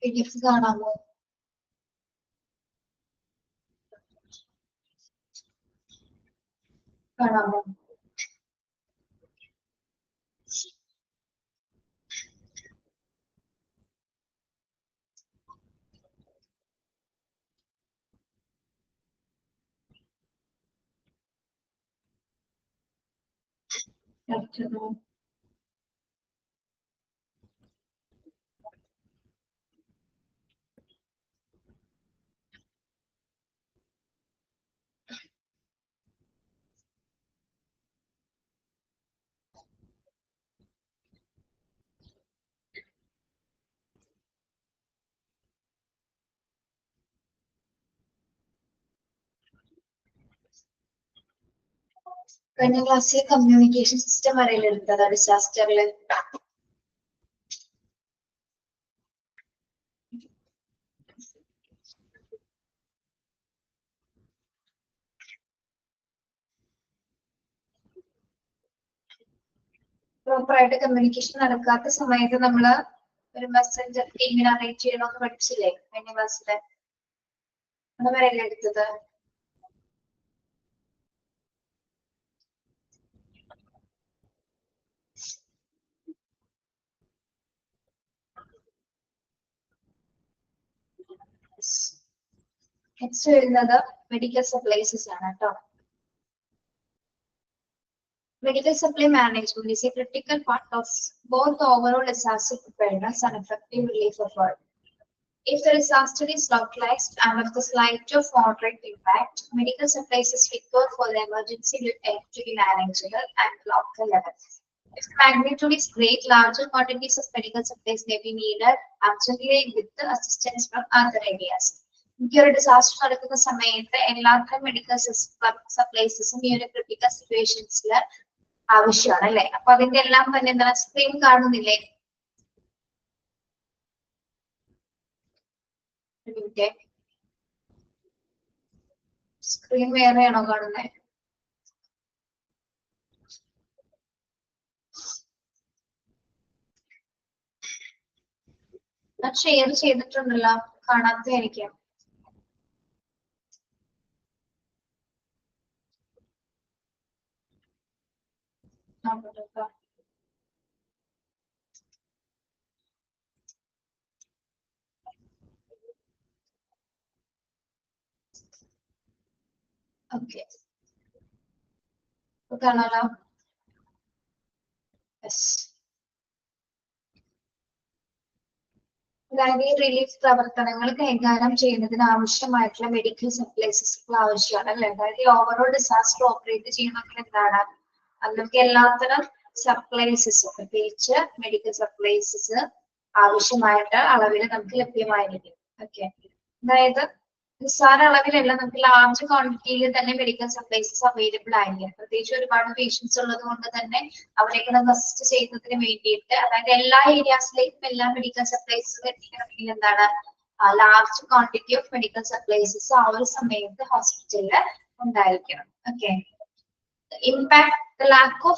PDF കാണാമോ? കാണാമോ? കഴിഞ്ഞ ക്ലാസ്സിൽ communication system വരയിലെടുത്തതാ ഡിസാസ്റ്ററില്. പ്രോപ്പറായിട്ട് കമ്മ്യൂണിക്കേഷൻ നടക്കാത്ത സമയത്ത് നമ്മള് ഒരു മെസ്സഞ്ചർ ടീമിനെ അറേഞ്ച് ചെയ്യണമെന്ന് പഠിച്ചില്ലേ കഴിഞ്ഞ ക്ലാസ്സില്? അത് വരെയല്ലേ എടുത്തത്? നെക്സ്റ്റ് വരുന്നത് മെഡിക്കൽ സപ്ലൈസസ് ആണ് കേട്ടോ. Medical supply management is a critical part of both the overall disaster preparedness and effective relief effort. If the disaster is localized and of the slight or moderate impact, medical supplies is required for the emergency to be managed at local level. If the magnitude is great, larger quantities of medical supplies may be needed urgently with the assistance from other areas. ഈ ഒരു disaster നടക്കുന്ന സമയത്ത് എല്ലാത്തരം medical സപ്ലൈസസും ഈ ഒരു critical സിറ്റുവേഷൻസിൽ ആവശ്യമാണ് അല്ലെ? അപ്പൊ അതിന്റെ എല്ലാം തന്നെ എന്താ സ്ക്രീൻ കാണുന്നില്ലേ? സ്ക്രീൻ വേറെയാണോ കാണുന്നത്? ഞാൻ ഷെയർ ചെയ്തിട്ടുണ്ടല്ലോ, കാണാത്തതായിരിക്കും. ഓക്കെ, കാണാലോ? അതായത് ഈ റിലീഫ് പ്രവർത്തനങ്ങൾ കൈകാര്യം ചെയ്യുന്നതിന് ആവശ്യമായിട്ടുള്ള മെഡിക്കൽ സപ്ലൈസസ് ആവശ്യമാണ് അല്ലെ? അതായത് ഈ ഓവറോൾ ഡിസാസ്റ്റർ ഓപ്പറേറ്റ് ചെയ്യണമെങ്കിൽ എന്താണ്, അതിനൊക്കെ എല്ലാത്തരം സപ്ലൈസസ് പ്രത്യേകിച്ച് മെഡിക്കൽ സപ്ലൈസസ് ആവശ്യമായിട്ട് അളവിൽ നമുക്ക് ലഭ്യമായിരിക്കും. ഓക്കെ, അതായത് നിസ്സാര അളവിലല്ല, നമുക്ക് ലാർജ് ക്വാണ്ടിറ്റിയിൽ തന്നെ മെഡിക്കൽ സപ്ലൈസസ് അവൈലബിൾ ആയിരിക്കും. പ്രത്യേകിച്ച് ഒരുപാട് പേഷ്യൻസ് ഉള്ളത് കൊണ്ട് തന്നെ അവരെയൊക്കെ നമുക്ക് അസിസ്റ്റ് ചെയ്യുന്നതിന് വേണ്ടിയിട്ട്, അതായത് എല്ലാ ഏരിയാസിലേക്കും എല്ലാ മെഡിക്കൽ സപ്ലൈസസ് എത്തിക്കണമെങ്കിൽ എന്താണ്, large quantity of medical supplies ആ ഒരു സമയത്ത് ഹോസ്പിറ്റലിൽ ഉണ്ടായിരിക്കണം. Okay, impact the lack of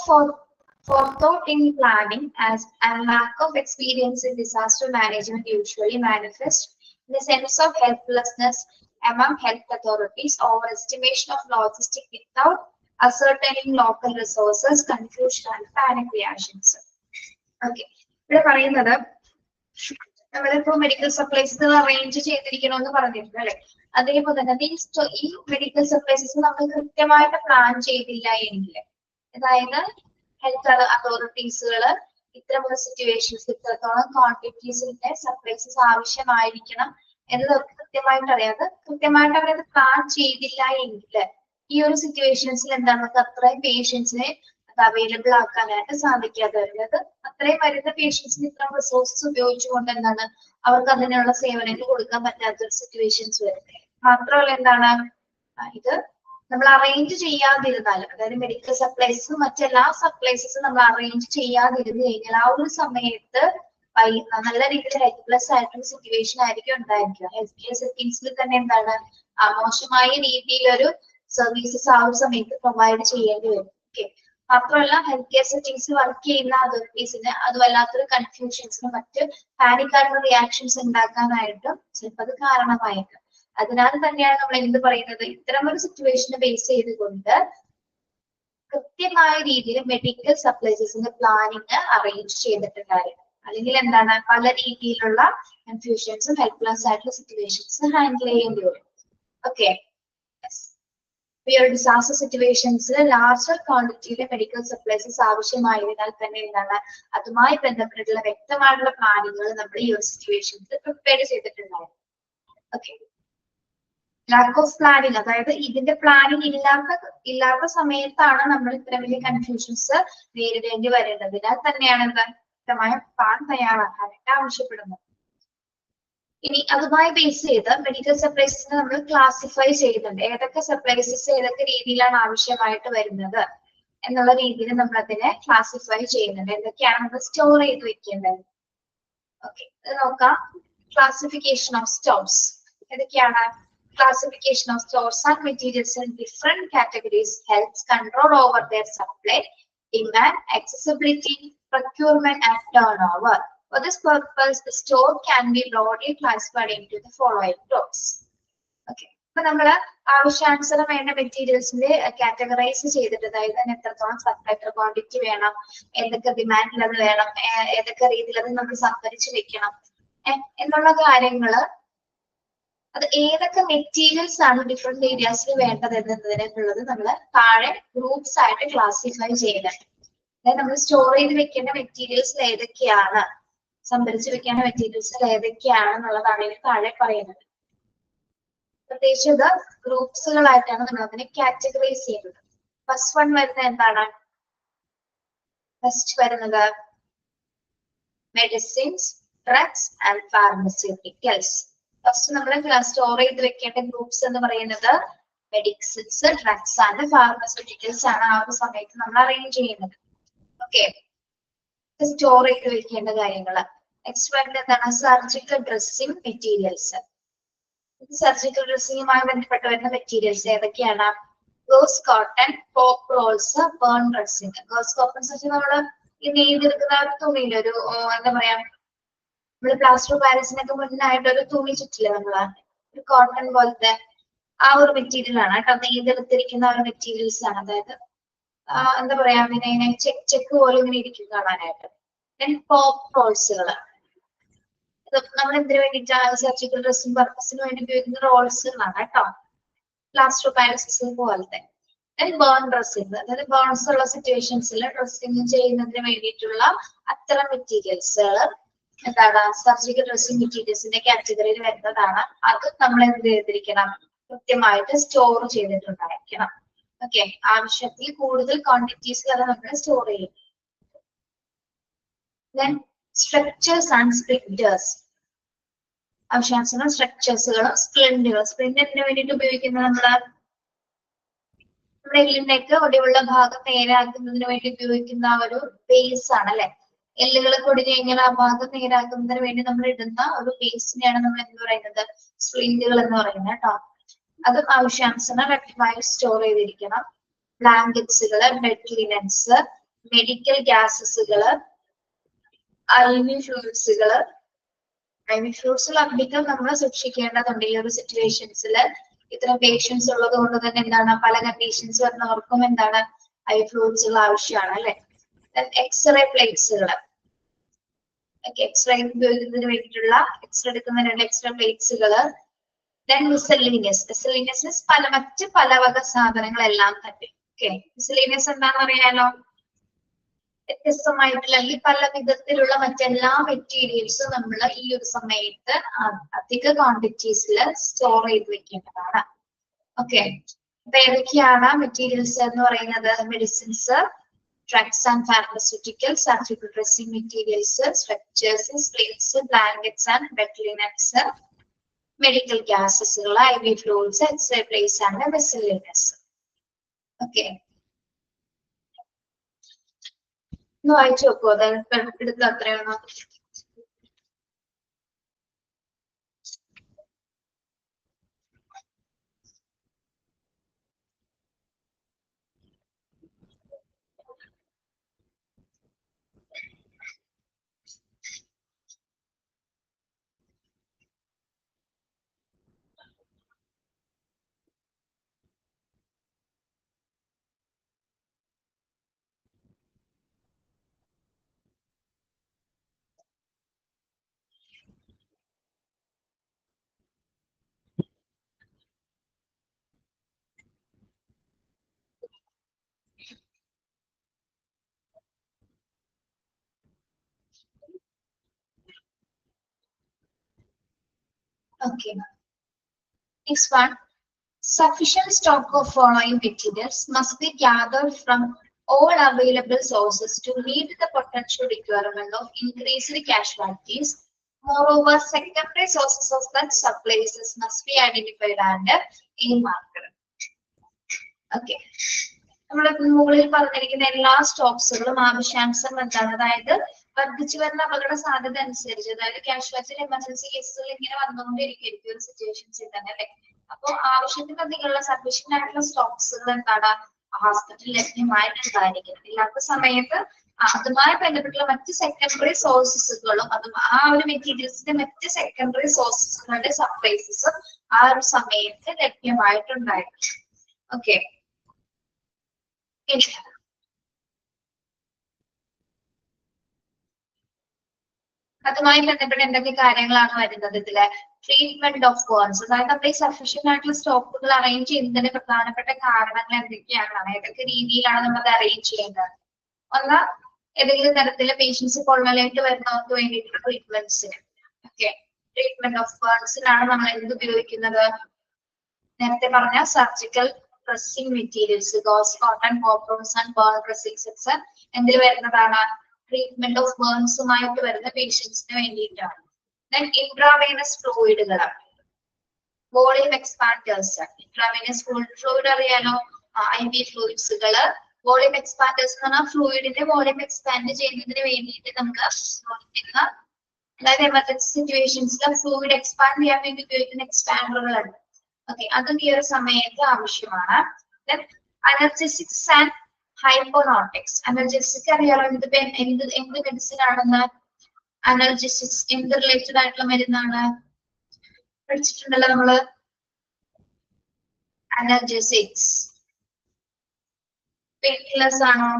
forethought in planning as and lack of experience in disaster management usually manifest in a sense of helplessness among health authorities, overestimation of logistics without ascertaining local resources, confusion and panic reactions. Okay, ഇവിടെ പറയുന്നത് നമ്മളിപ്പോ medical supplies arrange ചെയ്തിരിക്കണമെന്ന് പറഞ്ഞിട്ടുണ്ട് അല്ലെ? അതേപോലെ തന്നെ ഈ medical supplies നമ്മൾ കൃത്യമായിട്ട് പ്ലാൻ ചെയ്തില്ല എങ്കിൽ, അതായത് ഹെൽത്ത് അതോറിറ്റീസുകള് ഇത്തരമുള്ള സിറ്റുവേഷൻസ് ഇത്രത്തോളം ക്വാണ്ടിറ്റീസിന്റെ സപ്ലൈസസ് ആവശ്യമായിരിക്കണം എന്നതൊക്കെ കൃത്യമായിട്ട് അറിയാതെ കൃത്യമായിട്ട് അവരത് പ്ലാൻ ചെയ്തില്ല എങ്കിൽ ഈ ഒരു സിറ്റുവേഷൻസിൽ എന്താണ്, നമുക്ക് അത്രയും പേഷ്യൻസിനെ അവൈലബിൾ ആക്കാനായിട്ട് സാധിക്കാതെ വരുന്നത്. അത്രയും വരുന്ന പേഷ്യൻസിന് ഇത്രയും റിസോഴ്സസ് ഉപയോഗിച്ചുകൊണ്ട് എന്താണ് അവർക്ക് അതിനുള്ള സേവനങ്ങൾ കൊടുക്കാൻ പറ്റാത്ത ഒരു സിറ്റുവേഷൻസ് വരുന്നത്. മാത്രമല്ല എന്താണ്, ഇത് നമ്മൾ അറേഞ്ച് ചെയ്യാതിരുന്നാൽ, അതായത് മെഡിക്കൽ സപ്ലൈസും മറ്റെല്ലാ സപ്ലൈസസും നമ്മൾ അറേഞ്ച് ചെയ്യാതിരുന്നു കഴിഞ്ഞാൽ ആ ഒരു സമയത്ത് നല്ല രീതിയിൽ ഹെൽപ്ലെസ് ആയിട്ടുള്ള സിറ്റുവേഷൻ ആയിരിക്കും ഉണ്ടായിരിക്കുക. ഹെൽത്ത് കെയർ സെറ്റിംഗ്സിൽ തന്നെ എന്താണ് മോശമായ രീതിയിലൊരു സർവീസസ് ആ ഒരു സമയത്ത് പ്രൊവൈഡ് ചെയ്യേണ്ടി വരും. ഓക്കെ, മാത്രമല്ല ഹെൽത്ത് കെയർ സെറ്റിംഗ്സിൽ വർക്ക് ചെയ്യുന്ന അതോറിറ്റീസിന് അത് വല്ലാത്തൊരു കൺഫ്യൂഷൻസിനും മറ്റ് പാനിക് ആയിട്ടുള്ള റിയാക്ഷൻസ് ഉണ്ടാക്കാനായിട്ടും ചിലപ്പോൾ അത് കാരണമായേക്കാം. അതിനാൽ തന്നെയാണ് നമ്മൾ എന്ത് പറയുന്നത്, ഇത്തരമൊരു സിറ്റുവേഷനെ ബേസ് ചെയ്തുകൊണ്ട് കൃത്യമായ രീതിയിൽ മെഡിക്കൽ സപ്ലൈസിന്റെ പ്ലാനിങ് അറേഞ്ച് ചെയ്തിട്ടുണ്ടായിരുന്നു. അല്ലെങ്കിൽ എന്താണ്, പല രീതിയിലുള്ള കൺഫ്യൂഷൻസും ഹെൽപ്ലെസ് ആയിട്ടുള്ള സിറ്റുവേഷൻസ് ഹാൻഡിൽ ചെയ്യേണ്ടി വരും. ഓക്കെ, ഡിസാസ്റ്റർ സിറ്റുവേഷൻസിൽ ലാർജർ ക്വാണ്ടിറ്റിയിലെ മെഡിക്കൽ സപ്ലൈസസ് ആവശ്യമായതിനാൽ തന്നെ എന്താണ്, അതുമായി ബന്ധപ്പെട്ടിട്ടുള്ള വ്യക്തമായിട്ടുള്ള പ്ലാനിങ്ങുകൾ നമ്മൾ ഈ ഒരു സിറ്റുവേഷൻസിൽ പ്രിപ്പയർ ചെയ്തിട്ടുണ്ടായിരുന്നു. ഓക്കെ, ലാക്ക് ഓഫ് പ്ലാനിങ്, അതായത് ഇതിന്റെ പ്ലാനിങ് ഇല്ലാത്ത സമയത്താണ് നമ്മൾ ഇത്ര വലിയ കൺഫ്യൂഷൻസ് നേരിടേണ്ടി വരുന്നത്. അതിനാൽ തന്നെയാണ് എന്താ വ്യക്തമായ പ്ലാൻ തയ്യാറാക്കാനായിട്ട് ആവശ്യപ്പെടുന്നത്. ഇനി അതുമായി ബേസ് ചെയ്ത് മെഡിക്കൽ സപ്ലൈസിനെ നമ്മൾ ക്ലാസിഫൈ ചെയ്യുന്നുണ്ട്. ഏതൊക്കെ സപ്ലൈസസ് ഏതൊക്കെ രീതിയിലാണ് ആവശ്യമായിട്ട് വരുന്നത് എന്നുള്ള രീതിയിൽ നമ്മൾ അതിനെ ക്ലാസിഫൈ ചെയ്യുന്നുണ്ട്. എന്തൊക്കെയാണ് നമ്മൾ സ്റ്റോർ ചെയ്ത് വെക്കേണ്ടത്. ഓക്കെ, ഇത് നോക്കാം. ക്ലാസിഫിക്കേഷൻ ഓഫ് സ്റ്റോർസ് ഏതൊക്കെയാണ്? Classification of stores and materials in different categories helps control over their supply, demand, accessibility, procurement, and turnover. For this purpose, the store can be broadly classified into the following groups. Okay. അപ്പൊ നമ്മൾ ആവശ്യാനുസരണം വേണ്ട മെറ്റീരിയൽസിന്റെ categorise ചെയ്തിട്ട്, അതായത് അതിന് എത്രത്തോളം supply, എത്ര quantity വേണം, ഏതൊക്കെ ഡിമാൻഡിൽ അത് വേണം, ഏതൊക്കെ രീതിയിൽ അത് നമ്മൾ സംഭരിച്ച് വെക്കണം എന്നുള്ള കാര്യങ്ങള്, അത് ഏതൊക്കെ മെറ്റീരിയൽസ് ആണ് ഡിഫറെന്റ് ഏരിയാസിൽ വേണ്ടത് എന്നതിനുള്ളത് നമ്മൾ താഴെ ഗ്രൂപ്പ്സ് ആയിട്ട് ക്ലാസിഫൈ ചെയ്യുന്നുണ്ട്. അതായത് നമ്മൾ സ്റ്റോർ ചെയ്ത് വെക്കേണ്ട മെറ്റീരിയൽസ് ഏതൊക്കെയാണ്, സംഭരിച്ച് വെക്കേണ്ട മെറ്റീരിയൽസ് ഏതൊക്കെയാണ് എന്നുള്ളതാണ് ഇതിന് താഴെ പറയുന്നത്. പ്രത്യേകിച്ച് ഇത് ഗ്രൂപ്പ്സുകളായിട്ടാണ് നമ്മൾ അതിനെ കാറ്റഗറൈസ് ചെയ്യുന്നത്. ഫസ്റ്റ് വൺ വരുന്നത് എന്താണ്? ഫസ്റ്റ് വരുന്നത് medicines, drugs and pharmaceuticals. First നമ്മൾ സ്റ്റോർ ചെയ്ത് വെക്കേണ്ട ഗ്രൂപ്പ്സ് എന്ന് പറയുന്നത് മെഡിസിൻസ്, ഡ്രഗ്സ് ആൻഡ് ഫാർമസ്യൂട്ടിക്കൽസ് ആണ് ആ ഒരു സമയത്ത് നമ്മൾ അറേഞ്ച് ചെയ്യുന്നത്. ഓക്കെ, സ്റ്റോർ ചെയ്ത് വെക്കേണ്ട കാര്യങ്ങൾ. നെക്സ്റ്റ് വരുന്നത് എന്താണ്? Surgical dressing materials. സർജിക്കൽ ഡ്രസ്സിംഗുമായി ബന്ധപ്പെട്ട് വരുന്ന മെറ്റീരിയൽസ് ഏതൊക്കെയാണ്? Gauze cotton, POP rolls, burn dressing. Gauze cotton നമ്മള് ഈ നെയ്തെടുക്കുന്ന ഒരു തുണിയിൽ ഒരു എന്താ പറയാ, നമ്മള് പ്ലാസ്റ്റർ ഓഫ് പാരീസിനൊക്കെ മുന്നായിട്ട് ഒരു തുണി ചുറ്റില്ല നമ്മള്, ഒരു കോട്ടൺ പോലത്തെ ആ ഒരു മെറ്റീരിയൽ ആണ് കേട്ടോ, നെയ്തെടുത്തിരിക്കുന്ന ഒരു മെറ്റീരിയൽസ് ആണ്. അതായത് എന്താ പറയാ, ഇങ്ങനെ ചെക്ക് പോലെ ഇങ്ങനെ ഇരിക്കും കാണാനായിട്ട്. പോപ്പ് റോൾസുകൾ, നമ്മൾ എന്തിനു വേണ്ടിയിട്ടാണ് സർജിക്കൽ ഡ്രസ്സിംഗ് പർപ്പസിന് വേണ്ടി ഉപയോഗിക്കുന്ന റോൾസുകളാണ് കേട്ടോ, പ്ലാസ്റ്റർ ഓഫ് പാരീസ് പോലത്തെ. ബേൺ ഡ്രസ്സിംഗ്, അതായത് ബേൺസ് ഉള്ള സിറ്റുവേഷൻസിൽ ഡ്രസ്സിംഗ് ചെയ്യുന്നതിന് വേണ്ടിയിട്ടുള്ള അത്തരം മെറ്റീരിയൽസുകൾ എന്താണ്, സർജിക്കൽ ഡ്രസ്സിംഗ് മെറ്റീരിയൽസിന്റെ കാറ്റഗറിയിൽ വരുന്നതാണ്. അത് നമ്മൾ എന്ത് ചെയ്തിരിക്കണം, കൃത്യമായിട്ട് സ്റ്റോർ ചെയ്തിട്ടുണ്ടായിരിക്കണം. ഓക്കെ, ആവശ്യത്തിൽ കൂടുതൽ ക്വാണ്ടിറ്റീസ് അത് നമ്മൾ സ്റ്റോർ ചെയ്യും. Then structures and splinters. ആവശ്യാനുസരണം സ്ട്രക്ചേഴ്സുകളും സ്പ്ലിന്റുകൾ. സ്പ്ലിന്റിന് വേണ്ടിയിട്ട് ഉപയോഗിക്കുന്നത് നമ്മുടെ എല്ലിന്റെയൊക്കെ ഒടിവുള്ള ഭാഗം നേരാക്കുന്നതിന് വേണ്ടി ഉപയോഗിക്കുന്ന ഒരു ബേസ് ആണ് അല്ലെ. എല്ലുകൾ കൊടിഞ്ഞു കഴിഞ്ഞാൽ ആ ഭാഗം നേരാക്കുന്നതിന് വേണ്ടി നമ്മൾ ഇടുന്ന ഒരു ബേസിനെയാണ് നമ്മൾ എന്ത് പറയുന്നത്, സ്പ്ലിന്റുകൾ എന്ന് പറയുന്നത് കേട്ടോ. അത് ആവശ്യാനുസരണം വ്യക്തമായി സ്റ്റോർ ചെയ്തിരിക്കണം. ബ്ലാങ്കറ്റ്സുകള്, ബെഡ് ലിനൻസ്, മെഡിക്കൽ ഗ്യാസസുകള്, IV ഫ്ലൂയിഡ്സുകള്. IV ഫ്ലൂയിഡ്സുകൾ അധികം നമ്മൾ സൂക്ഷിക്കേണ്ടതുണ്ട് ഈ ഒരു സിറ്റുവേഷൻസിൽ. ഇത്തരം പേഷ്യൻസ് ഉള്ളത് കൊണ്ട് തന്നെ എന്താണ്, പല കണ്ടീഷൻസ് വരുന്നവർക്കും എന്താണ് IV ഫ്ലൂയിഡ്സുകൾ ആവശ്യമാണ് അല്ലെ. എക്സ്റേ പ്ലേറ്റ്സുകൾ, എക്സ്റേ ഉപയോഗിക്കുന്നതിന് വേണ്ടിയിട്ടുള്ള എക്സ്റേ എടുക്കുന്നതിനുള്ള എക്സ്റേ പ്ലേറ്റ്സുകള്. മിസെല്ലേനിയസ് മറ്റ് പല വക സാധനങ്ങളെല്ലാം തന്നെ. ഓക്കെ, മിസെല്ലേനിയസ് എന്താണെന്ന് അറിയാലോ, വ്യത്യസ്തമായിട്ടുള്ള അല്ലെങ്കിൽ പല വിധത്തിലുള്ള മറ്റെല്ലാ മെറ്റീരിയൽസും നമ്മൾ ഈ ഒരു സമയത്ത് അധിക ക്വാണ്ടിറ്റീസിൽ സ്റ്റോർ ചെയ്ത് വെക്കേണ്ടതാണ്. ഓക്കെ, അപ്പൊ ഏതൊക്കെയാണ് മെറ്റീരിയൽസ് എന്ന് പറയുന്നത്? Medicines, drugs and pharmaceuticals, surgical dressing materials, structures, splints, blankets and bed linens, medical gases, IV fluids, X-ray plates and miscellaneous. Okay. No, I choke that. Okay. Next one. Sufficient stock of following materials must be gathered from all available sources to meet the potential requirement of increased casualties. Moreover, secondary sources of such supplies must be identified and marked. Okay. നമ്മൾ മുകളിൽ പറഞ്ഞിരിക്കുന്ന എല്ലാ സ്റ്റോക്സുകളും ആവശ്യാനുസരണം എന്താണ്, അതായത് വർദ്ധിച്ചു വരുന്ന അപകട സാധ്യത അനുസരിച്ച്, അതായത് കാഷ്വാലിറ്റി എമർജൻസി കേസുകൾ ഇങ്ങനെ വന്നുകൊണ്ടിരിക്കും ഒരു സിറ്റുവേഷൻസിൽ തന്നെ അല്ലെ. അപ്പൊ ആവശ്യത്തിനധികമുള്ള സഫീഷ്യന്റ് ആയിട്ടുള്ള സ്റ്റോക്സുകൾ എന്താണ് ഹോസ്പിറ്റലിൽ ലഭ്യമായിട്ടുണ്ടായിരിക്കും. ഇല്ലാത്ത സമയത്ത് അതുമായി ബന്ധപ്പെട്ടുള്ള മറ്റ് സെക്കൻഡറി സോഴ്സസുകളും അതും ആ ഒരു മെറ്റീരിയൽസിന്റെ മറ്റ് സെക്കൻഡറി സോഴ്സസുകളുടെ സപ്ലൈസസും ആ ഒരു സമയത്ത് ലഭ്യമായിട്ടുണ്ടായിരിക്കും. ഓക്കെ. അതുമായി ബന്ധപ്പെട്ട് എന്തൊക്കെ കാര്യങ്ങളാണ് വരുന്നത് ഇതില്? ട്രീറ്റ്മെന്റ് ഓഫ് ബേൺസ്, അതായത് നമ്മുടെ ഈ സഫീഷ്യന്റ് ആയിട്ടുള്ള സ്റ്റോക്കുകൾ അറേഞ്ച് ചെയ്യുന്നതിന്റെ പ്രധാനപ്പെട്ട കാരണങ്ങൾ എന്തൊക്കെയാണ്, ഏതൊക്കെ രീതിയിലാണ് നമ്മൾ അത് അറേഞ്ച് ചെയ്യുന്നത്? ഒന്ന്, ഏതെങ്കിലും തരത്തില് പേഷ്യൻസ് പൊള്ളലായിട്ട് വരുന്നവർക്ക് വേണ്ടിയിട്ടുള്ള ട്രീറ്റ്മെന്റ്സിന്. ഓക്കെ. ട്രീറ്റ്മെന്റ് ഓഫ് ബേൺസിനാണ് നമ്മൾ എന്ത് ഉപയോഗിക്കുന്നത്? നേരത്തെ പറഞ്ഞ surgical dressing materials, gauze cotton, കോപ്രോസ് ആൻഡ് ബേൺ ഡ്രസ്സിംഗ്സ് എന്തിൽ വരുന്നതാണ്? ട്രീറ്റ്മെന്റ് ഓഫ് ബേൺസുമായിട്ട് വരുന്ന പേഷ്യൻസിന് വേണ്ടിയിട്ടാണ്. ദെൻ ഇൻട്രാവേനസ് ഫ്ലൂയിഡുകൾ, വോളിയം എക്സ്പാൻഡേഴ്സ്. ഇൻട്രാവേനസ് ഫ്ലൂയിഡ് അറിയാലോ, IV ഫ്ലൂയിഡ്സുകള്. വോളിയം എക്സ്പാൻഡേഴ്സ് എന്ന് പറഞ്ഞാൽ ഫ്ലൂയിഡിന്റെ വോളിയം എക്സ്പാൻഡ് ചെയ്യുന്നതിന് വേണ്ടിയിട്ട് നമുക്ക് ഉപയോഗിക്കുന്ന, അതായത് എമർജൻസി സിറ്റുവേഷൻസിൽ ഫ്ലൂയിഡ് എക്സ്പാൻഡ് ചെയ്യാൻ വേണ്ടി ഉപയോഗിക്കുന്ന എക്സ്പാൻഡറുകളുണ്ട്. ഓക്കെ, അതും ഈ ഒരു സമയത്ത് ആവശ്യമാണ്. Then അനർജെസിക്സ് and ഹൈപ്പോനോട്ടിക്സ്. അനർജെസിക് അറിയാലോ, എന്ത് മെഡിസിൻ ആണെന്ന്? അനർജെസിക്സ് എന്ത് റിലേറ്റഡ് ആയിട്ടുള്ള മരുന്നാണ്? പഠിച്ചിട്ടുണ്ടല്ലോ നമ്മള്. അനർജെസിക്സ് പെയിൻ കില്ലേഴ്സ് ആണോ?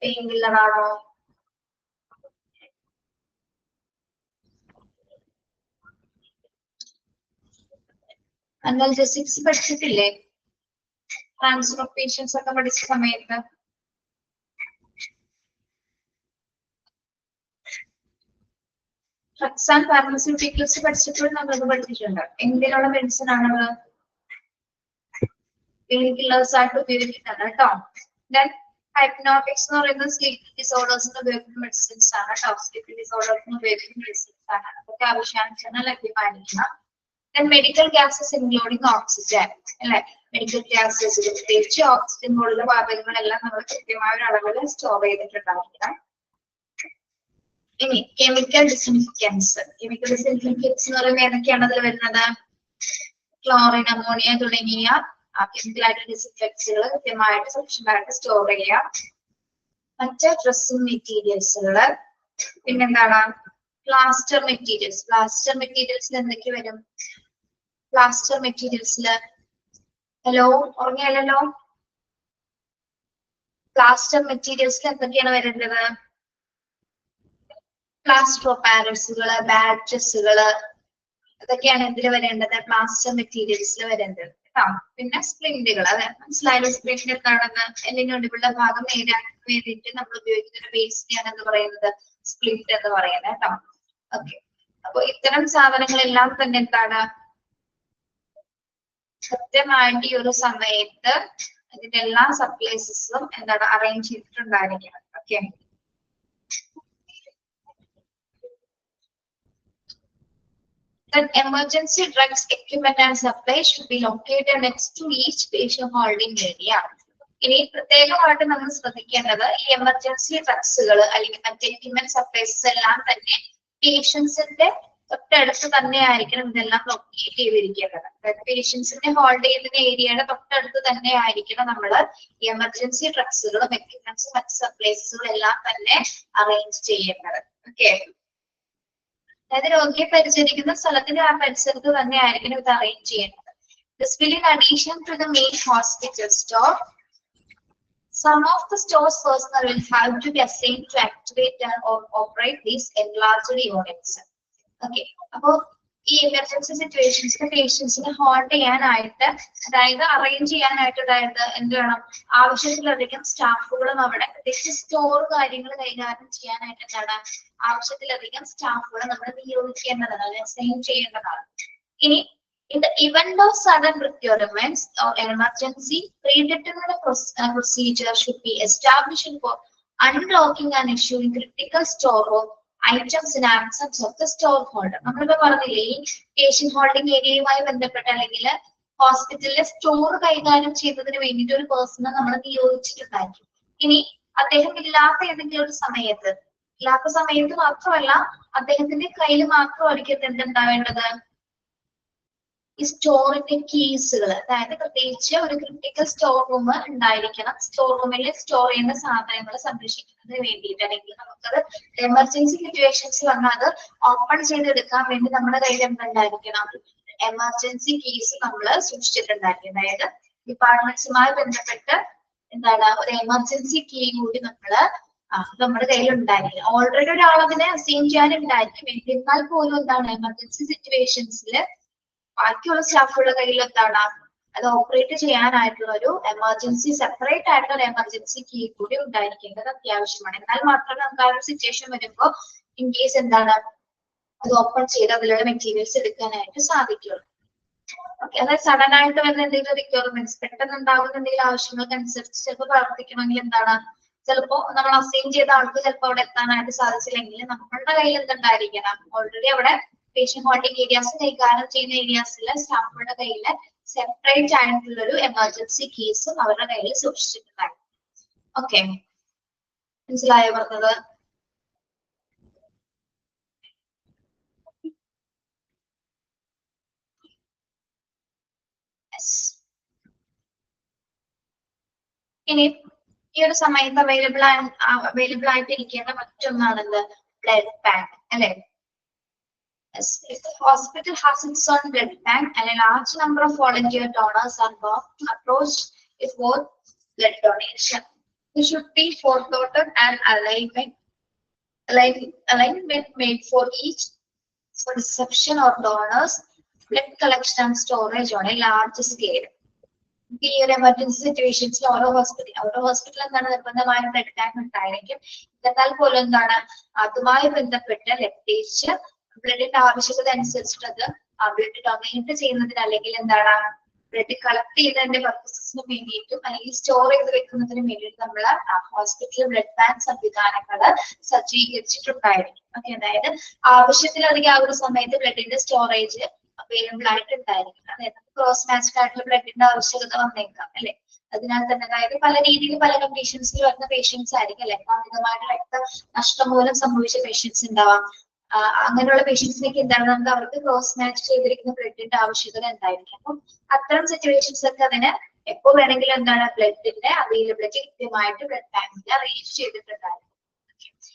പെയിൻ കില്ലർ ആണോ? അനർജെസിക്സ് പഠിച്ചിട്ടില്ലേ? ട്രാൻസ്ഫർ ഓഫ് പേഷ്യൻസ് ഒക്കെ പഠിച്ച സമയത്ത് ഡ്രഗ്സ് ആൻഡ് ഫാർമസ്യൂട്ടിക്കൽസ് പഠിച്ചപ്പോഴും നമ്മളത് പഠിച്ചിട്ടുണ്ട്. എന്തിനുള്ള മെഡിസിൻ ആണത്? പെയിൻ കില്ലേഴ്സ് ആയിട്ട് ഉപയോഗിക്കുന്നത് കേട്ടോ. ദെൻ ഹൈപ്നോട്ടിക്സ് എന്ന് പറയുന്നത് സ്ലീപ്പിംഗ് ഡിസോർഡേഴ്സിന് ഉപയോഗിക്കുന്ന മെഡിസിൻസ് ആണ് കേട്ടോ. സ്ലീപ്പിംഗ് ഡിസോർഡേഴ്സിന് ഉപയോഗിക്കുന്ന മെഡിസിൻസ് ആണ്. അതൊക്കെ ആവശ്യാനുസരണം ലഭ്യമായിരിക്കണം. Then medical gases including oxygen, അല്ലെ? മെഡിക്കൽ ഗ്യാസസ് പ്രത്യേകിച്ച് ഓക്സിജൻ പോലുള്ള വാതകങ്ങളെല്ലാം നമ്മൾ കൃത്യമായ ഒരു അളവിൽ സ്റ്റോർ ചെയ്തിട്ടുണ്ടായിരിക്കണം. ഇനി കെമിക്കൽ ഡിസിൻഫിക്കൻസ്. കെമിക്കൽ ഡിസിൻഫിക്കൻസ് എന്ന് പറയുമ്പോൾ ഏതൊക്കെയാണ് അതിൽ വരുന്നത്? ക്ലോറിൻ, അമോണിയ തുടങ്ങിയ കെമിക്കൽ ആയിട്ടുള്ള ഡിസിൻഫെക്ട്സുകൾ കൃത്യമായിട്ട് സഫീഷ്യന്റ് ആയിട്ട് സ്റ്റോർ ചെയ്യാം. മറ്റ് ഡ്രസ്സിംഗ് മെറ്റീരിയൽസുകള്, പിന്നെന്താണ് പ്ലാസ്റ്റർ മെറ്റീരിയൽസ്. പ്ലാസ്റ്റർ മെറ്റീരിയൽസിൽ എന്തൊക്കെ വരും? പ്ലാസ്റ്റർ മെറ്റീരിയൽസില് ഹലോ ഓർമ്മയല്ലോ, പ്ലാസ്റ്റർ മെറ്റീരിയൽസിൽ എന്തൊക്കെയാണ് വരുന്നത്? പ്ലാസ്റ്റർ ഓഫ് പാരസുകള്, ബാഡ്ജസുകള്, അതൊക്കെയാണ് എന്തിൽ വരേണ്ടത്? പ്ലാസ്റ്റർ മെറ്റീരിയൽസിൽ വരേണ്ടത് കേട്ടോ. പിന്നെ സ്പ്ലിന്റുകൾ, അതെ മനസ്സിലായാലും സ്പ്ലിന്റ് എന്താണെന്ന്? എല്ലിനൊടിവുള്ള ഭാഗം നേരാൻ വേണ്ടിയിട്ട് നമ്മൾ ഉപയോഗിക്കുന്ന ഒരു പേസ്റ്റിയാണ് എന്ന് പറയുന്നത് സ്പ്ലിന്റ് എന്ന് പറയുന്നത് കേട്ടോ. ഓക്കെ, അപ്പൊ ഇത്തരം സാധനങ്ങളെല്ലാം തന്നെ എന്താണ് കൃത്യമായിട്ട് ഈ ഒരു സമയത്ത് ഇതിന്റെ എല്ലാ സപ്ലൈസസും എന്താണ് അറേഞ്ച് ചെയ്തിട്ടുണ്ടായിരിക്കണം. Okay, that emergency drugs, equipment and supply should be located next to each patient holding area. ഇനി പ്രത്യേകമായിട്ട് നമ്മൾ ശ്രദ്ധിക്കേണ്ടത് ഈ എമർജൻസി ഡ്രഗ്സുകൾ അല്ലെങ്കിൽ മറ്റ് എക്യുപ്മെന്റ് സപ്ലൈസസ് എല്ലാം തന്നെ പേഷ്യൻസിന്റെ തൊട്ടടുത്ത് തന്നെ ആയിരിക്കണം ഇതെല്ലാം ലൊക്കേറ്റ് ചെയ്തിരിക്കേണ്ടത്. അതായത് പേഷ്യൻസിന്റെ ഹോൾഡ് ചെയ്യുന്ന ഏരിയയുടെ തൊട്ടടുത്ത് തന്നെ ആയിരിക്കണം നമ്മൾ ഈ എമർജൻസി ഡ്രഗ്സുകളും എക്യുപ്മെന്റ്സും മറ്റ് സപ്ലൈസസുകളും എല്ലാം തന്നെ അറേഞ്ച് ചെയ്യേണ്ടത്. ഓക്കെ, അതായത് രോഗിയെ പരിചരിക്കുന്ന സ്ഥലത്തിന്റെ ആ പരിസരത്ത് തന്നെ ആയിരിക്കണം ഇത് അറേഞ്ച് ചെയ്യേണ്ടത്. This will in addition to the main hospital store, some of the store's personnel will have to be assigned to activate and operate these enlarged units. Okay, അപ്പോൾ ഈ എമർജൻസി സിറ്റുവേഷൻസിൽ പേഷ്യൻസിനെ ഹോൾഡ് ചെയ്യാനായിട്ട്, അതായത് അറേഞ്ച് ചെയ്യാനായിട്ട്, അതായത് എന്ത് വേണം, ആവശ്യത്തിലധികം സ്റ്റാഫുകളും അവിടെ, പ്രത്യേകിച്ച് സ്റ്റോർ കാര്യങ്ങൾ കൈകാര്യം ചെയ്യാനായിട്ട് എന്താണ്, ആവശ്യത്തിലധികം സ്റ്റാഫുകൾ നമ്മൾ നിയോഗിക്കേണ്ടതാണ്, അല്ലെങ്കിൽ അസൈൻ ചെയ്യേണ്ടതാണ്. ഇനി in the event of sudden requirements or emergency, predetermined procedure should be established for unlocking and issuing critical store of items in absence of the store holder. നമ്മളിപ്പോ പറഞ്ഞില്ലേ, ഈ പേഷ്യന്റ് ഹോൾഡിംഗ് ഏരിയയുമായി ബന്ധപ്പെട്ട അല്ലെങ്കിൽ ഹോസ്പിറ്റലിലെ സ്റ്റോർ കൈകാര്യം ചെയ്യുന്നതിന് വേണ്ടിയിട്ട് ഒരു പേഴ്സണെ നമ്മൾ നിയോഗിച്ചിട്ടുണ്ടായിരിക്കും. ഇനി അദ്ദേഹം ഇല്ലാത്ത ഏതെങ്കിലും ഒരു സമയത്ത്, ഇല്ലാത്ത സമയത്ത് മാത്രമല്ല, അദ്ദേഹത്തിന്റെ കയ്യിൽ മാത്രമായിരിക്കും എന്തുണ്ടാവേണ്ടത്, ഈ സ്റ്റോറിന്റെ കീസുകൾ, അതായത് പ്രത്യേകിച്ച് ഒരു ക്രിട്ടിക്കൽ സ്റ്റോർ റൂം ഉണ്ടായിരിക്കണം. സ്റ്റോർ റൂമിൽ സ്റ്റോർ ചെയ്യുന്ന സാധനങ്ങൾ സംരക്ഷിക്കുന്നതിന് വേണ്ടിയിട്ട്, അല്ലെങ്കിൽ നമുക്കത് എമർജൻസി സിറ്റുവേഷൻസ് വന്നാൽ അത് ഓപ്പൺ ചെയ്തെടുക്കാൻ വേണ്ടി നമ്മുടെ കയ്യിൽ എന്തുണ്ടായിരിക്കണം, എമർജൻസി കീസ് നമ്മൾ സൂക്ഷിച്ചിട്ടുണ്ടായിരിക്കും. അതായത് ഡിപ്പാർട്ട്മെന്റ്സുമായി ബന്ധപ്പെട്ട് എന്താണ്, ഒരു എമർജൻസി കീ കൂടി നമ്മുടെ കയ്യിൽ ഉണ്ടായിരിക്കും. ഓൾറെഡി ഒരാൾ അതിനെ അസൈൻ ചെയ്യാനുണ്ടായിരിക്കും. എന്നിരുന്നാൽ പോലും എന്താണ്, എമർജൻസി സിറ്റുവേഷൻസിൽ ബാക്കിയുള്ള സ്റ്റാഫുകളുടെ കയ്യിൽ എന്താണ്, അത് ഓപ്പറേറ്റ് ചെയ്യാനായിട്ടുള്ള ഒരു എമർജൻസി, സെപ്പറേറ്റ് ആയിട്ടുള്ള ഒരു എമർജൻസി കീ കൂടി ഉണ്ടായിരിക്കേണ്ടത് അത്യാവശ്യമാണ്. എന്നാൽ മാത്രമേ നമുക്ക് ആ ഒരു സിറ്റുവേഷൻ വരുമ്പോൾ ഇൻ കേസ് എന്താണ്, അത് ഓപ്പൺ ചെയ്ത് അതിലുള്ള മെറ്റീരിയൽസ് എടുക്കാനായിട്ട് സാധിക്കുള്ളൂ. ഓക്കെ, അതായത് സഡൻ ആയിട്ട് വരുന്ന എന്തെങ്കിലും റിക്വയർമെന്റ്സ്, പെട്ടെന്ന് ഉണ്ടാകുന്ന എന്തെങ്കിലും ആവശ്യങ്ങൾക്ക് അനുസരിച്ച് ചിലപ്പോൾ പ്രവർത്തിക്കണമെങ്കിൽ എന്താണ്, ചിലപ്പോൾ നമ്മൾ അസൈൻ ചെയ്ത ആൾക്ക് ചിലപ്പോൾ അവിടെ എത്താനായിട്ട് സാധിച്ചില്ലെങ്കിൽ നമ്മളുടെ കയ്യിൽ എന്തുണ്ടായിരിക്കണം, ഓൾറെഡി അവിടെ പേഷ്യന്റ് ഹോൾഡിംഗ് ഏരിയാസ് കൈകാര്യം ചെയ്യുന്ന ഏരിയാസിലെ സ്റ്റാഫുകളുടെ കയ്യിൽ സെപ്പറേറ്റ് ആയിട്ടുള്ള ഒരു എമർജൻസി കീസും അവരുടെ കയ്യിൽ സൂക്ഷിച്ചിട്ടുണ്ടാകും. ഓക്കെ, മനസ്സിലായോ പറഞ്ഞത്? ഇനി ഈ ഒരു സമയത്ത് അവൈലബിൾ ആയിട്ട് ഇരിക്കേണ്ട മറ്റൊന്നാണെന്ത്, ബ്ലഡ് ബാങ്ക്, അല്ലെ? If the hospital has its own blood bank and a large number of volunteer donors are approached for blood donation, there should be forethought and alignment made for each for reception of donors, blood collection and storage on a large scale. ഈ ഒരു emergency സിറ്റുവേഷൻസിൽ ഓരോ hospital എന്താണ്, നിർബന്ധമായ blood bank ഉണ്ടായിരിക്കും. എന്നാൽ പോലും എന്താണ്, അതുമായി ബന്ധപ്പെട്ട് പ്രത്യേകിച്ച് ബ്ലഡിന്റെ ആവശ്യകത അനുസരിച്ചിട്ട് അത് ബ്ലഡ് ഡൊണേറ്റ് ചെയ്യുന്നതിന്, അല്ലെങ്കിൽ എന്താണ്, ബ്ലഡ് കളക്ട് ചെയ്യുന്നതിന്റെ പർപ്പസസിന് വേണ്ടിയിട്ടും അല്ലെങ്കിൽ സ്റ്റോർ ചെയ്ത് വെക്കുന്നതിന് വേണ്ടിയിട്ട് നമ്മൾ ഹോസ്പിറ്റൽ ബ്ലഡ് ബാങ്ക് സംവിധാനങ്ങൾ സജ്ജീകരിച്ചിട്ടുണ്ടായിരിക്കും. ഓക്കെ, അതായത് ആവശ്യത്തിലധികം ആ ഒരു സമയത്ത് ബ്ലഡിന്റെ സ്റ്റോറേജ് അവൈലബിൾ ആയിട്ടുണ്ടായിരിക്കും. അതായത് ക്രോസ് മാച്ച്ഡ് ആയിട്ടുള്ള ബ്ലഡിന്റെ ആവശ്യകത വന്നേക്കാം, അല്ലെ? അതിനാൽ തന്നെ അതായത് പല രീതിയിൽ പല കണ്ടീഷൻസിൽ വരുന്ന പേഷ്യൻസ് ആയിരിക്കും, അല്ലെ? അമിതമായിട്ട് രക്തനഷ്ടം മൂലം സംഭവിച്ച പേഷ്യൻസ് ഉണ്ടാവാം. അങ്ങനെയുള്ള പേഷ്യൻസിനൊക്കെ എന്താണ്, നമുക്ക് അവർക്ക് ക്രോസ് മാച്ച് ചെയ്തിരിക്കുന്ന ബ്ലഡിന്റെ ആവശ്യകത ഉണ്ടായിരിക്കും. അപ്പം അത്തരം സിറ്റുവേഷൻസ് ഒക്കെ അതിന് എപ്പോ വേണമെങ്കിലും എന്താണ്, ബ്ലഡിന്റെ അവൈലബിലിറ്റി കൃത്യമായിട്ട് ബ്ലഡ് ബാങ്കിൽ അറേഞ്ച് ചെയ്തിട്ടുണ്ടായിരിക്കും.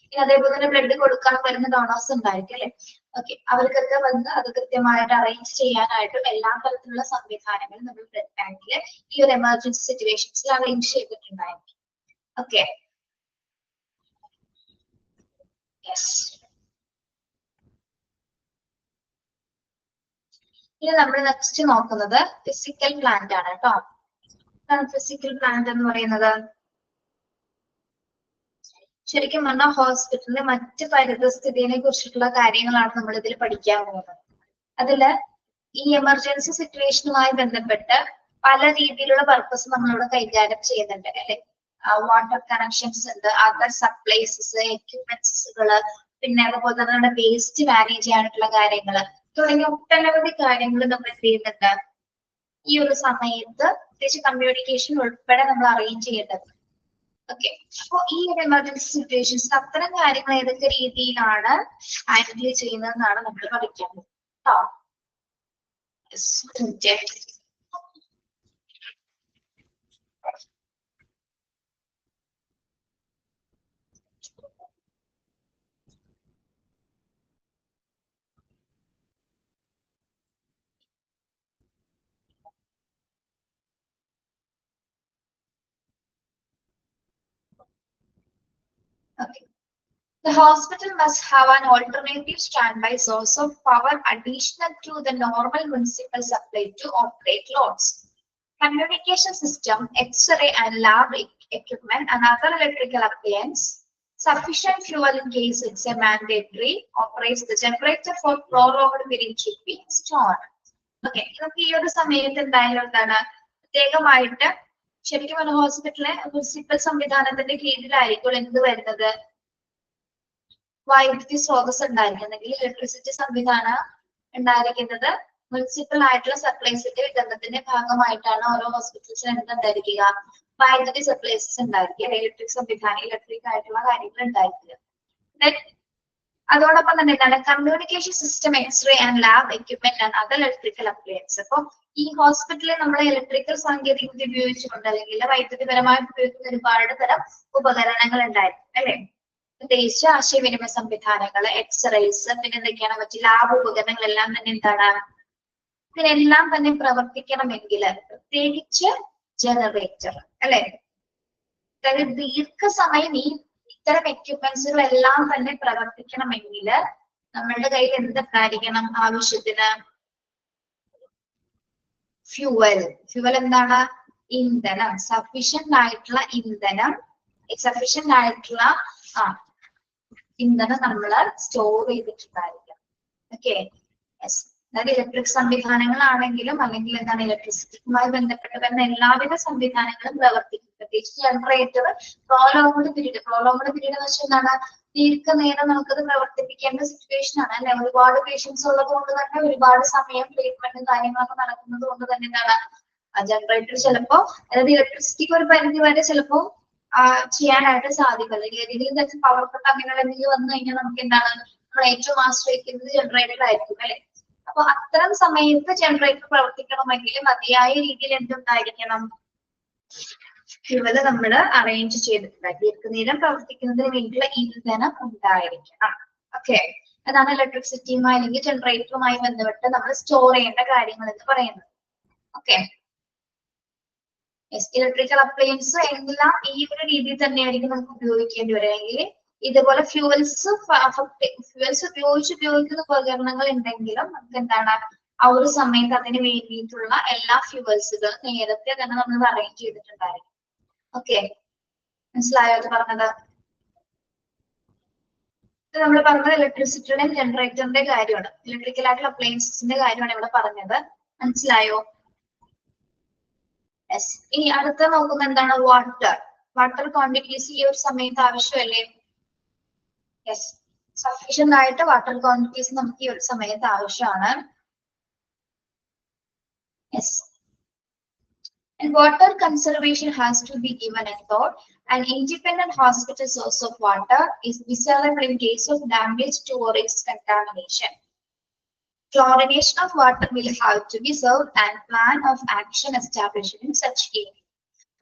ഇനി അതേപോലെ തന്നെ ബ്ലഡ് കൊടുക്കാൻ വരുന്ന ഡോണേഴ്സ് ഉണ്ടായിരിക്കും, അല്ലെ? ഓക്കെ, അവർക്കൊക്കെ വന്ന് അത് കൃത്യമായിട്ട് അറേഞ്ച് ചെയ്യാനായിട്ടും എല്ലാ തരത്തിലുള്ള സംവിധാനങ്ങളും നമ്മൾ ബ്ലഡ് ബാങ്കിൽ ഈ ഒരു എമർജൻസി സിറ്റുവേഷൻസിൽ അറേഞ്ച് ചെയ്തിട്ടുണ്ടായിരിക്കും. Okay, yes. ഇനി നമ്മൾ നെക്സ്റ്റ് നോക്കുന്നത് ഫിസിക്കൽ പ്ലാന്റ് ആണ് കേട്ടോ. എന്താണ് ഫിസിക്കൽ പ്ലാന്റ് എന്ന് പറയുന്നത്? ശരിക്കും പറഞ്ഞാൽ ഹോസ്പിറ്റലിലെ മറ്റ് പരിതസ്ഥിതിയെ കുറിച്ചിട്ടുള്ള കാര്യങ്ങളാണ് നമ്മൾ ഇതിൽ പഠിക്കാൻ പോകുന്നത്. അതില് ഈ എമർജൻസി സിറ്റുവേഷനുമായി ബന്ധപ്പെട്ട് പല രീതിയിലുള്ള പർപ്പസ് നമ്മളിവിടെ കൈകാര്യം ചെയ്യുന്നുണ്ട്, അല്ലെ? വാട്ടർ കണക്ഷൻസ് ഉണ്ട്, അതർ സപ്ലൈസസ്, എക്യുപ്മെന്റ്സുകള്, പിന്നെ അതുപോലെ തന്നെ നമ്മുടെ വേസ്റ്റ് മാനേജ് ചെയ്യാനുള്ള കാര്യങ്ങള് തുടങ്ങിയ ഒട്ടനവധി കാര്യങ്ങൾ നമ്മൾ എന്ത് ചെയ്യുന്നുണ്ട് ഈ ഒരു സമയത്ത്, പ്രത്യേകിച്ച് കമ്മ്യൂണിക്കേഷൻ ഉൾപ്പെടെ നമ്മൾ അറേഞ്ച് ചെയ്യേണ്ടത്. ഓക്കെ, അപ്പൊ ഈ ഒരു എമർജൻസി സിറ്റുവേഷൻസ് അത്തരം കാര്യങ്ങൾ ഏതൊക്കെ രീതിയിലാണ് ഹാൻഡിൽ ചെയ്യുന്നതെന്നാണ് നമ്മൾ പഠിക്കുന്നത് കേട്ടോ. The hospital must have an alternative standby source of power additional to the normal municipal supply to operate loads. Communication system, X-ray and lab equipment and other electrical appliances. Sufficient fuel in case it's a mandatory. Operates the generator for prolonged period should be stored. Okay, നമുക്ക് ഈ ഒരു സമയത്ത് എന്തായാലും എന്താണ് പ്രത്യേകമായിട്ട് ശരിക്കും ഒരു ഹോസ്പിറ്റലിലെ മുനിസിപ്പൽ സംവിധാനത്തിന്റെ കീഴിലായിരിക്കും എന്ത് വരുന്നത്, വൈദ്യുതി സ്രോതസ് ഉണ്ടായിരിക്കുന്നെങ്കിൽ ഇലക്ട്രിസിറ്റി സംവിധാനം ഉണ്ടായിരിക്കുന്നത് മുനിസിപ്പൽ ആയിട്ടുള്ള സപ്ലൈസിന്റെ വിതരണത്തിന്റെ ഭാഗമായിട്ടാണ് ഓരോ ഹോസ്പിറ്റൽസിന് എന്തുണ്ടായിരിക്കുക, വൈദ്യുതി സപ്ലൈസസ് ഉണ്ടായിരിക്കുക, ഇലക്ട്രിക് സംവിധാനം, ഇലക്ട്രിക് ആയിട്ടുള്ള കാര്യങ്ങൾ ഉണ്ടായിരിക്കുക. അതോടൊപ്പം തന്നെ എന്താണ് communication system, X-ray and lab equipment and other electrical appliance. അപ്പൊ ഈ ഹോസ്പിറ്റലിൽ നമ്മൾ ഇലക്ട്രിക്കൽ സാങ്കേതിക വിദ്യ ഉപയോഗിച്ചുകൊണ്ട് അല്ലെങ്കിൽ വൈദ്യുതിപരമായിട്ട് ഉപയോഗിക്കുന്ന ഒരുപാട് തരം ഉപകരണങ്ങൾ ഉണ്ടായിരിക്കും അല്ലെ. പ്രത്യേകിച്ച് ആശയവിനിമയ സംവിധാനങ്ങൾ, എക്സ്റേസ്, പിന്നെ എന്തൊക്കെയാണ് മറ്റു ലാബ് ഉപകരണങ്ങളെല്ലാം തന്നെ എന്താണ് ഇതിനെല്ലാം തന്നെ പ്രവർത്തിക്കണമെങ്കിൽ പ്രത്യേകിച്ച് ജനറേറ്റർ അല്ലെ, അതായത് ദീർഘസമയം ഈ ഇത്തരം എക്യുപ്മെന്റ്സുകളെല്ലാം തന്നെ പ്രവർത്തിക്കണമെങ്കിൽ നമ്മളുടെ കയ്യിൽ എന്തുണ്ടായിരിക്കണം, ആവശ്യത്തിന് ഫ്യൂവൽ. ഫ്യൂവൽ എന്താണ്, ഇന്ധനം, സഫീഷ്യന്റ് ആയിട്ടുള്ള ഇന്ധനം, സഫീഷ്യന്റ് ആയിട്ടുള്ള ഇന്ധനം നമ്മൾ സ്റ്റോർ ചെയ്തിട്ടുണ്ടായിരിക്കണം. ഓക്കെ, അതായത് ഇലക്ട്രിക് സംവിധാനങ്ങളാണെങ്കിലും അല്ലെങ്കിൽ എന്താണ് ഇലക്ട്രിസിറ്റിയുമായി ബന്ധപ്പെട്ട് വരുന്ന എല്ലാവിധ സംവിധാനങ്ങളും പ്രവർത്തിക്കും. പ്രത്യേകിച്ച് ജനറേറ്റർ പ്രോലോങ്ഡ് പീരീഡ് എന്ന് വെച്ചാൽ എന്താണ്, ദീർഘനേരം നമുക്കത് പ്രവർത്തിപ്പിക്കേണ്ട സിറ്റുവേഷൻ ആണ് അല്ലെ. ഒരുപാട് പേഷ്യൻസ് ഉള്ളത് കൊണ്ട് തന്നെ ഒരുപാട് സമയം ട്രീറ്റ്മെന്റും കാര്യങ്ങളൊക്കെ നടക്കുന്നത് കൊണ്ട് തന്നെ എന്താണ് ജനറേറ്റർ ചിലപ്പോ, അതായത് ഇലക്ട്രിസിറ്റിക്ക് ഒരു പരിധി വരെ ചിലപ്പോ ചെയ്യാനായിട്ട് സാധിക്കും. അല്ലെങ്കിൽ ഏതെങ്കിലും പവർ കട്ട് അങ്ങനെയുള്ള എന്തെങ്കിലും വന്നു കഴിഞ്ഞാൽ നമുക്ക് എന്താണ് നമ്മൾ ഏറ്റവും ആശ്രയിക്കുന്നത് ജനറേറ്റർ ആയിരിക്കും അല്ലെ. അപ്പൊ അത്തരം സമയത്ത് ജനറേറ്റർ പ്രവർത്തിക്കണമെങ്കിൽ മതിയായ രീതിയിൽ എന്തുണ്ടായിരിക്കണം, ഫ്യൂവല് നമ്മൾ അറേഞ്ച് ചെയ്തിട്ടുണ്ട്. ദീർഘനേരം പ്രവർത്തിക്കുന്നതിന് വേണ്ടിയുള്ള ഇന്ധനം ഉണ്ടായിരിക്കണം. ഓക്കെ, അതാണ് ഇലക്ട്രിസിറ്റിയുമായി അല്ലെങ്കിൽ ജനറേറ്ററുമായി ബന്ധപ്പെട്ട് നമ്മൾ സ്റ്റോർ ചെയ്യേണ്ട കാര്യങ്ങൾ എന്ന് പറയുന്നത്. ഓക്കെ, ഇലക്ട്രിക്കൽ അപ്ലയൻസ് എല്ലാം ഈ ഒരു രീതിയിൽ തന്നെയായിരിക്കും നമുക്ക് ഉപയോഗിക്കേണ്ടി വരികയെങ്കിൽ ഇതുപോലെ ഫ്യൂവൽസ് ഉപയോഗിക്കുന്ന ഉപകരണങ്ങൾ ഉണ്ടെങ്കിലും നമുക്ക് എന്താണ് ആ ഒരു സമയത്ത് അതിന് വേണ്ടിയിട്ടുള്ള എല്ലാ ഫ്യൂവൽസുകളും നേരത്തെ തന്നെ നമ്മൾ അറേഞ്ച് ചെയ്തിട്ടുണ്ടായിരിക്കും. ഓക്കെ, മനസ്സിലായോ അത് പറഞ്ഞത്? നമ്മൾ പറഞ്ഞത് ഇലക്ട്രിസിറ്റിയുടെയും ജനറേറ്ററിന്റെ കാര്യമാണ്, ഇലക്ട്രിക്കൽ ആയിട്ടുള്ള അപ്ലയൻസിന്റെ കാര്യമാണ് ഇവിടെ പറഞ്ഞത്. മനസ്സിലായോ? യെസ്. ഇനി അടുത്ത നോക്കുമ്പോൾ എന്താണ്, വാട്ടർ ക്വാണ്ടിറ്റീസ് ഈ ഒരു സമയത്ത് ആവശ്യമല്ലേ? യെസ്, സഫീഷ്യന്റ് ആയിട്ട് വാട്ടർ ക്വാണ്ടിറ്റീസ് നമുക്ക് ഈ ഒരു സമയത്ത് ആവശ്യമാണ്. Yes. And water conservation has to be given a thought. An independent hospital source of water is desirable in case of damage to or its contamination. Chlorination of water will have to be served and plan of action established in such area.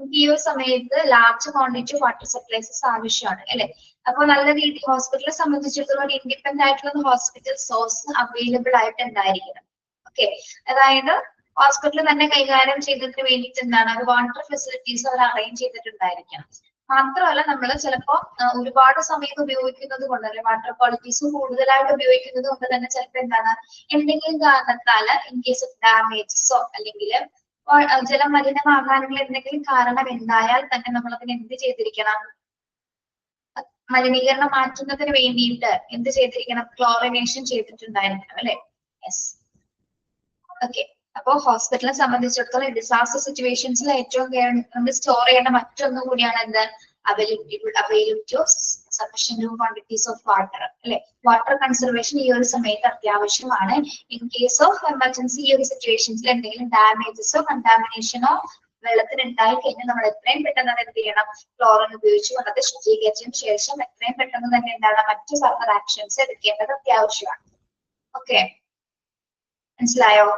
ഈ ഒരു സമയത്ത് large quantity water supplies ആവശ്യമാണ് അല്ലെ. അപ്പൊ നല്ല രീതിയിൽ ഹോസ്പിറ്റലിനെ സംബന്ധിച്ചിടത്തോളം independent ആയിട്ടുള്ള ഹോസ്പിറ്റൽ സോഴ്സ് അവൈലബിൾ ആയിട്ട് ഉണ്ടായിരിക്കണം. ഓക്കെ, അതായത് ഹോസ്പിറ്റലിൽ തന്നെ കൈകാര്യം ചെയ്തതിന് വേണ്ടിയിട്ട് എന്താണ് ഒരു വാട്ടർ ഫെസിലിറ്റീസ് അവർ അറേഞ്ച് ചെയ്തിട്ടുണ്ടായിരിക്കണം. മാത്രമല്ല നമ്മൾ ചിലപ്പോൾ ഒരുപാട് സമയം ഉപയോഗിക്കുന്നത് കൊണ്ട് അല്ലെ വാട്ടർ ക്വാളിറ്റീസ് കൂടുതലായിട്ട് ഉപയോഗിക്കുന്നത് കൊണ്ട് തന്നെ ചിലപ്പോൾ എന്താണ് എന്തെങ്കിലും കാരണത്താൽ ഇൻ കേസ് ഓഫ് ഡാമേജസോ അല്ലെങ്കിൽ ജലമലിനമാകാനുള്ള എന്തെങ്കിലും കാരണം ഉണ്ടായാൽ തന്നെ നമ്മൾ അതിന് എന്ത് ചെയ്തിരിക്കണം, മലിനീകരണം മാറ്റുന്നതിന് വേണ്ടിയിട്ട് എന്ത് ചെയ്തിരിക്കണം, ക്ലോറിനേഷൻ ചെയ്തിട്ടുണ്ടായിരിക്കണം അല്ലെ. യെസ്. ഓക്കെ, അപ്പോ ഹോസ്പിറ്റലിനെ സംബന്ധിച്ചിടത്തോളം ഡിസാസ്റ്റർ സിറ്റുവേഷൻസിൽ ഏറ്റവും നമ്മൾ സ്റ്റോർ ചെയ്യേണ്ട മറ്റൊന്നും കൂടിയാണ് എന്ത്, availability of sufficient quantities of water അല്ലെ. വാട്ടർ കൺസർവേഷൻ ഈ ഒരു സമയത്ത് അത്യാവശ്യമാണ്. ഇൻ കേസ് ഓഫ് എമർജൻസി ഈ ഒരു സിറ്റുവേഷൻസിൽ എന്തെങ്കിലും ഡാമേജസോ കണ്ടാമിനേഷനോ വെള്ളത്തിന് ഉണ്ടായി കഴിഞ്ഞാൽ നമ്മൾ എത്രയും പെട്ടെന്ന് എന്ത് ചെയ്യണം, ക്ലോറിൻ ഉപയോഗിച്ച് അത് ശുചീകരിച്ചതിന് ശേഷം എത്രയും പെട്ടെന്ന് തന്നെ എന്താണ് മറ്റു ഫർദർ ആക്ഷൻസ് എടുക്കേണ്ടത് അത്യാവശ്യമാണ്. ഓക്കെ, മനസ്സിലായോ?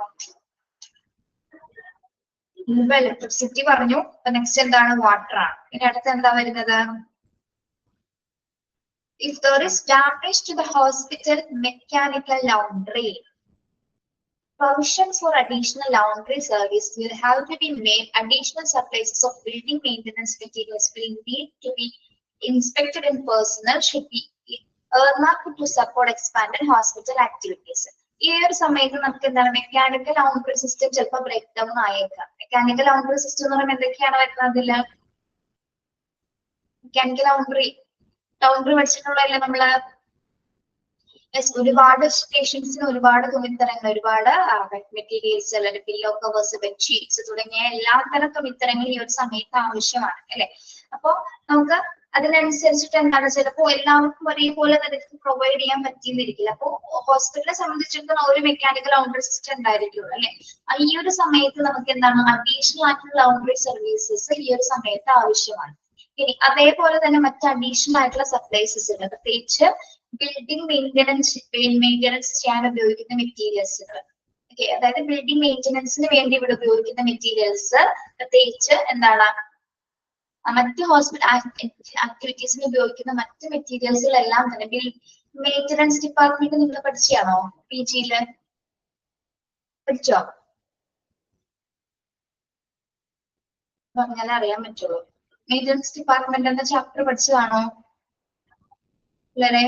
ഇലക്ട്രിസിറ്റി പറഞ്ഞു. അപ്പൊ നെക്സ്റ്റ് എന്താണ്, വാട്ടർ ആണ്. ഇനി അടുത്ത് എന്താ വരുന്നത്, if there is damage to the hospital mechanical laundry, provisions for additional laundry service will have to be made. Additional supplies of building maintenance materials will need to be inspected and personnel should be earmarked to support expanded hospital activities. ഈ ഒരു സമയത്ത് നമുക്ക് എന്താണ് mechanical laundry system ചിലപ്പോൾ break down ആയേക്കാം. Mechanical laundry system എന്ന് പറയുമ്പോൾ എന്തൊക്കെയാണ് വരുന്നതില്? മെക്കാനിക്കൽ ലൗണ്ടറി പഠിച്ചിട്ടുള്ളതല്ലേ നമ്മള്? ഒരുപാട് പേഷ്യൻസിന് ഒരുപാട് തുണിത്തരങ്ങൾ, ഒരുപാട് മെറ്റീരിയൽസ്, അല്ലെങ്കിൽ പില്ലോ കവേഴ്സ്, ബെഡ്ഷീറ്റ്സ് തുടങ്ങിയ എല്ലാത്തരം തുണിത്തരങ്ങൾ ഈ ഒരു സമയത്ത് ആവശ്യമാണ് അല്ലെ. അപ്പൊ നമുക്ക് അതിനനുസരിച്ചിട്ട് എന്താണ് ചിലപ്പോൾ എല്ലാവർക്കും ഒരേപോലെ തന്നെ പ്രൊവൈഡ് ചെയ്യാൻ പറ്റിയെന്നിരിക്കില്ല. അപ്പൊ ഹോസ്പിറ്റലിനെ സംബന്ധിച്ചിടത്തോളം ഒരു മെക്കാനിക്കൽ ലൗണ്ടറി സിസ്റ്റം ഉണ്ടായിരിക്കുള്ളൂ അല്ലെ. ഈ ഒരു സമയത്ത് നമുക്ക് എന്താണ് അഡീഷണൽ ആയിട്ടുള്ള ലൗണ്ടറി സർവീസസ് ഈ ഒരു സമയത്ത് ആവശ്യമാണ്. ഇനി അതേപോലെ തന്നെ മറ്റ് അഡീഷണൽ ആയിട്ടുള്ള സപ്ലൈസസ് ഉണ്ട്, പ്രത്യേകിച്ച് ബിൽഡിംഗ് മെയിൻ്റനൻസ് ചെയ്യാൻ ഉപയോഗിക്കുന്ന മെറ്റീരിയൽസുകൾ. ഓക്കെ, അതായത് ബിൽഡിംഗ് മെയിൻ്റനൻസിന് വേണ്ടി ഇവിടെ ഉപയോഗിക്കുന്ന മെറ്റീരിയൽസ്, പ്രത്യേകിച്ച് എന്താണ് മറ്റ് ഹോസ്പിറ്റൽ ആക്ടിവിറ്റീസിന് ഉപയോഗിക്കുന്ന മറ്റ് മെറ്റീരിയൽസുകളെല്ലാം തന്നെ മെയിൻ്റനൻസ് ഡിപ്പാർട്ട്മെന്റ് നിങ്ങൾ പഠിച്ചാണോ? PG-ല് പഠിച്ചോ? അങ്ങനെ അറിയാൻ പറ്റുള്ളൂ. മെയിൻ്റനൻസ് ഡിപ്പാർട്ട്മെന്റ് എന്ന ചാപ്റ്റർ പഠിച്ചതാണോ പിള്ളേരെ?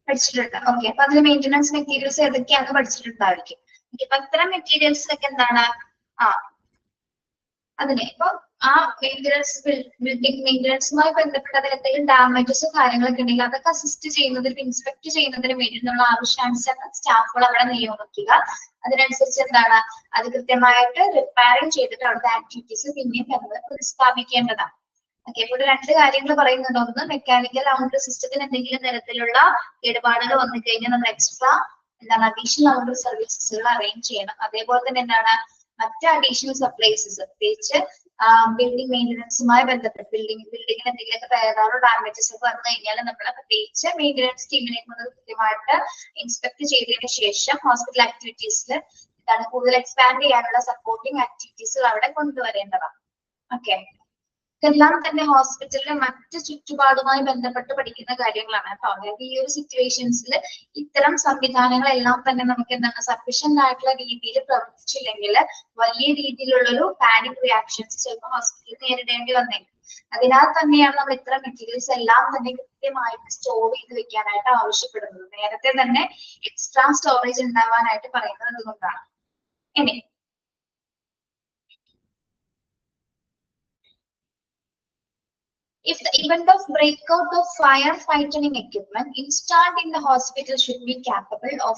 പഠിച്ചിട്ടുണ്ട്. ഓക്കെ, അപ്പൊ അതിൽ മെയിൻ്റനൻസ് മെറ്റീരിയൽസ് ഏതൊക്കെയാണെന്ന് പഠിച്ചിട്ടുണ്ടായിരിക്കും. അപ്പൊ ഇത്തരം മെറ്റീരിയൽസിലൊക്കെ എന്താണ് അതിനെ ഇപ്പൊ ആ മെയിൻ്റനൻസ് ബിൽഡിംഗ് മെയിൻ്റനൻസുമായി ബന്ധപ്പെട്ട് അതിൽ എന്തെങ്കിലും ഡാമേജസോ കാര്യങ്ങളൊക്കെ ഉണ്ടെങ്കിൽ അതൊക്കെ അസിസ്റ്റ് ചെയ്യുന്നതിനും ഇൻസ്പെക്ട് ചെയ്യുന്നതിനും വേണ്ടി നമ്മൾ ആവശ്യാനുസരണം സ്റ്റാഫുകൾ അവിടെ നിയോഗിക്കുക. അതിനനുസരിച്ച് എന്താണ് അത് കൃത്യമായിട്ട് റിപ്പയറിംഗ് ചെയ്തിട്ട് അവിടുത്തെ ആക്ടിവിറ്റീസ് പിന്നെയും പുനഃസ്ഥാപിക്കേണ്ടതാണ്. ഓക്കെ, ഇവിടെ രണ്ട് കാര്യങ്ങൾ പറയുന്നുണ്ട്. ഒന്ന്, മെക്കാനിക്കൽ ലൗണ്ടറി സിസ്റ്റത്തിന് എന്തെങ്കിലും തരത്തിലുള്ള കേടുപാടുകൾ വന്നു കഴിഞ്ഞാൽ നമ്മൾ എക്സ്ട്രാ എന്താണ് അഡീഷണൽ ലൗണ്ടറി സർവീസസുകൾ അറേഞ്ച് ചെയ്യണം. അതേപോലെ തന്നെ എന്താണ് മറ്റ് അഡീഷണൽ സപ്ലൈസസ്, പ്രത്യേകിച്ച് ബിൽഡിംഗ് മെയിൻ്റനൻസുമായി ബന്ധപ്പെട്ട് ബിൽഡിങ്ങിന് എന്തെങ്കിലുമൊക്കെ തകരാറോ ഡാമേജസ് ഒക്കെ വന്നു കഴിഞ്ഞാൽ നമ്മൾ പ്രത്യേകിച്ച് മെയിൻ്റനൻസ് ടീമിനെ കൊണ്ട് കൃത്യമായിട്ട് ഇൻസ്പെക്ട് ചെയ്തതിനു ശേഷം ഹോസ്പിറ്റൽ ആക്ടിവിറ്റീസിൽ എന്താണ് കൂടുതൽ എക്സ്പാൻഡ് ചെയ്യാനുള്ള സപ്പോർട്ടിംഗ് ആക്ടിവിറ്റീസുകൾ അവിടെ കൊണ്ടുവരേണ്ടതാണ്. ഓക്കെ, ഇതെല്ലാം തന്നെ ഹോസ്പിറ്റലിലെ മറ്റ് ചുറ്റുപാടുമായി ബന്ധപ്പെട്ട് പഠിക്കുന്ന കാര്യങ്ങളാണ് കേട്ടോ. അതായത് ഈ ഒരു സിറ്റുവേഷൻസിൽ ഇത്തരം സംവിധാനങ്ങളെല്ലാം തന്നെ നമുക്ക് എന്താണ് സഫീഷ്യന്റ് ആയിട്ടുള്ള രീതിയിൽ പ്രവർത്തിച്ചില്ലെങ്കിൽ വലിയ രീതിയിലുള്ളൊരു പാനിക് റിയാക്ഷൻസ് ചിലപ്പോൾ ഹോസ്പിറ്റലിൽ നേരിടേണ്ടി വന്നേക്കും. അതിനാൽ തന്നെയാണ് നമ്മൾ ഇത്തരം മെറ്റീരിയൽസ് എല്ലാം തന്നെ കൃത്യമായിട്ട് സ്റ്റോർ ചെയ്ത് വെക്കാനായിട്ട് ആവശ്യപ്പെടുന്നത്. നേരത്തെ തന്നെ എക്സ്ട്രാ സ്റ്റോറേജ് ഉണ്ടാവാനായിട്ട് പറയുന്നത് അതുകൊണ്ടാണ്. ഇനി if the event of breakout of firefighting equipment installed in the hospital should be capable of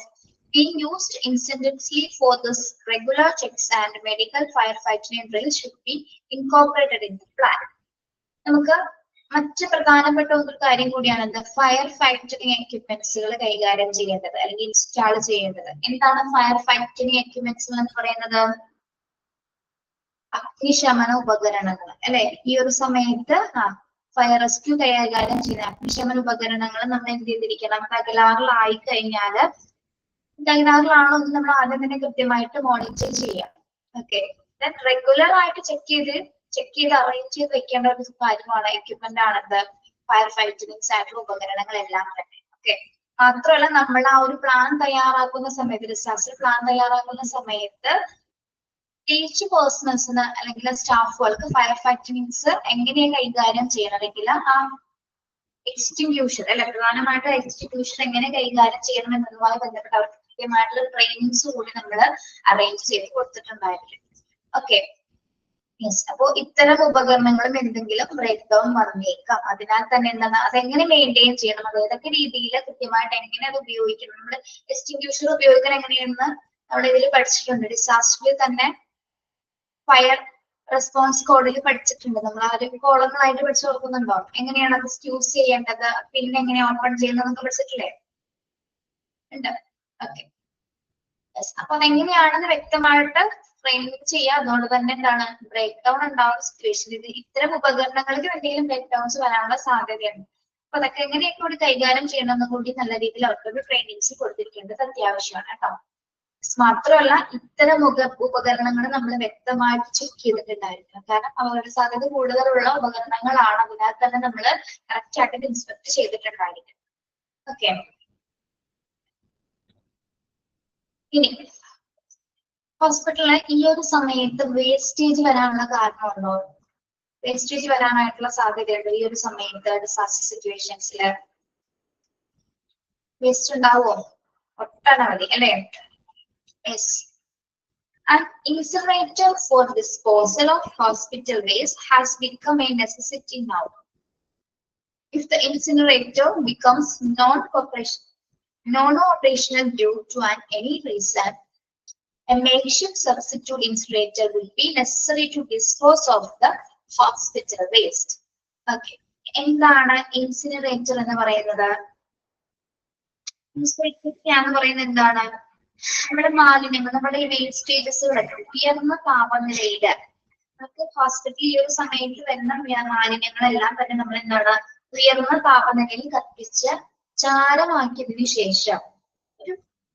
being used incidentally for this, regular checks and medical firefighting drills should be incorporated in the plan. നമുക്ക് മറ്റ് പ്രധാനപ്പെട്ട ഒരു കാര്യം കൂടിയാണ് fire fighting എക്യുപ്മെന്റ്സുകൾ കൈകാര്യം ചെയ്യേണ്ടത് അല്ലെങ്കിൽ install ചെയ്യേണ്ടത്. എന്താണ് ഫയർ ഫൈറ്റിംഗ് എക്യുപ്മെന്റ്സ് എന്ന് പറയുന്നത്? അഗ്നിശമന ഉപകരണങ്ങൾ അല്ലെ. ഈ ഒരു സമയത്ത് ഫയർ റെസ്ക്യൂ കൈകാര്യം ചെയ്യുന്ന അഗ്നിശമന ഉപകരണങ്ങൾ നമ്മൾ എന്ത് ചെയ്തിരിക്കണം? തകരാറിലായി കഴിഞ്ഞാൽ തകരാറിലാണോ എന്ന് നമ്മൾ ആദ്യം തന്നെ കൃത്യമായിട്ട് മോണിറ്റർ ചെയ്യാം. ഓക്കെ, റെഗുലർ ആയിട്ട് ചെക്ക് ചെയ്ത് അറേഞ്ച് ചെയ്ത് വെക്കേണ്ട ഒരു കാര്യമാണ് എക്യുപ്മെന്റ് ആണത് ഫയർ ഫൈറ്റിംഗ് ആയിട്ടുള്ള ഉപകരണങ്ങളെല്ലാം തന്നെ. ഓക്കെ, മാത്രമല്ല നമ്മൾ ആ ഒരു പ്ലാൻ തയ്യാറാക്കുന്ന സമയത്ത്, ഡിസാസ്റ്റർ പ്ലാൻ തയ്യാറാക്കുന്ന സമയത്ത് പ്രത്യേകിച്ച് പേഴ്സണൽസിന് അല്ലെങ്കിൽ സ്റ്റാഫുകൾക്ക് ഫയർ ഫൈറ്റിംഗ്സ് എങ്ങനെയാണ് കൈകാര്യം ചെയ്യണം, അല്ലെങ്കിൽ ആ എക്സ്റ്റിങ്ക്യൂഷൻ അല്ലെ പ്രധാനമായിട്ട് എക്സ്റ്റിങ്ക്യൂഷൻ എങ്ങനെ കൈകാര്യം ചെയ്യണം എന്നതുമായി ബന്ധപ്പെട്ട് അവർക്ക് കൃത്യമായിട്ടുള്ള ട്രെയിനിങ്സ് കൂടി നമ്മൾ അറേഞ്ച് ചെയ്ത് കൊടുത്തിട്ടുണ്ടായിരിക്കും. Okay, yes. അപ്പോ ഇത്തരം ഉപകരണങ്ങളും എന്തെങ്കിലും ബ്രേക്ക് ഡൗൺ വന്നേക്കാം. അതിനാൽ തന്നെ എന്താണ് അതെങ്ങനെ മെയിൻറ്റെയിൻ ചെയ്യണം, അത് ഏതൊക്കെ രീതിയിൽ കൃത്യമായിട്ട് എങ്ങനെ അത് ഉപയോഗിക്കണം, നമ്മൾ എക്സ്റ്റിങ്ക്യൂഷർ ഉപയോഗിക്കാൻ എങ്ങനെയെന്ന് നമ്മൾ ഇതിൽ പഠിച്ചിട്ടുണ്ട്. ഡിസാസ്റ്ററിൽ തന്നെ ഫയർ റെസ്പോൺസ് കോഡിൽ പഠിച്ചിട്ടുണ്ട്. നമ്മൾ ആദ്യം കോളങ്ങളായിട്ട് പഠിച്ചു നോക്കുന്നുണ്ടോ? എങ്ങനെയാണ് അത് യൂസ് ചെയ്യേണ്ടത്, പിന്നെ എങ്ങനെ ഓപ്പൺ ചെയ്യുന്നതൊക്കെ പഠിച്ചിട്ടില്ലേ? ഉണ്ട്. ഓക്കെ, അപ്പൊ അതെങ്ങനെയാണെന്ന് വ്യക്തമായിട്ട് ട്രെയിനിങ് ചെയ്യുക. അതുകൊണ്ട് തന്നെ എന്താണ് ബ്രേക്ക് ഡൗൺ ഉണ്ടാവുന്ന സിറ്റുവേഷൻ ഇത്തരം ഉപകരണങ്ങൾക്ക് എന്തെങ്കിലും ബ്രേക്ക് ഡൗൺസ് വരാനുള്ള സാധ്യതയുണ്ട്. അപ്പൊ അതൊക്കെ എങ്ങനെയൊക്കെ കൂടി കൈകാര്യം ചെയ്യണമെന്നും കൂടി നല്ല രീതിയിൽ അവർക്കൊരു ട്രെയിനിങ്സ് കൊടുത്തിരിക്കേണ്ടത് അത്യാവശ്യമാണ് കേട്ടോ. മാത്രമല്ല ഇത്തരം ഉപകരണങ്ങൾ നമ്മൾ വ്യക്തമായിട്ട് ചെക്ക് ചെയ്തിട്ടുണ്ടായിരിക്കണം. കാരണം അപകട സാധ്യത കൂടുതലുള്ള ഉപകരണങ്ങളാണ്. അതിനാൽ തന്നെ നമ്മൾ കറക്റ്റ് ആയിട്ട് ഇൻസ്പെക്ട് ചെയ്തിട്ടുണ്ടായിരിക്കും. ഓക്കെ, ഇനി ഹോസ്പിറ്റലിൽ ഈ ഒരു സമയത്ത് വേസ്റ്റേജ് വരാനുള്ള കാരണമുണ്ടോ? വേസ്റ്റേജ് വരാനായിട്ടുള്ള സാധ്യതയുണ്ട് ഈ ഒരു സമയത്ത് ഡിസാസ്റ്റർ സിറ്റുവേഷൻസില്. വേസ്റ്റ് ഉണ്ടാവുമോ? ഒട്ടനവധി അല്ലെ? Yes. An incinerator for disposal of hospital waste has become a necessity now. If the incinerator becomes non-operational due to any reason, a makeshift substitute incinerator will be necessary to dispose of the hospital waste. Okay. എന്താണ് incinerator എന്ന് പറയുന്നത്? എന്താണ്? നമ്മുടെ മാലിന്യങ്ങൾ, നമ്മുടെ ഈ വേസ്റ്റേജസുകളൊക്കെ ഉയർന്ന താപനിലയില് നമുക്ക് ഹോസ്പിറ്റലിൽ ഈ ഒരു സമയത്ത് വരുന്ന മാലിന്യങ്ങളെല്ലാം തന്നെ നമ്മൾ എന്താണ് ഉയർന്ന താപനിലയിൽ കത്തിച്ച് ചാരമാക്കിയതിനു ശേഷം ഒരു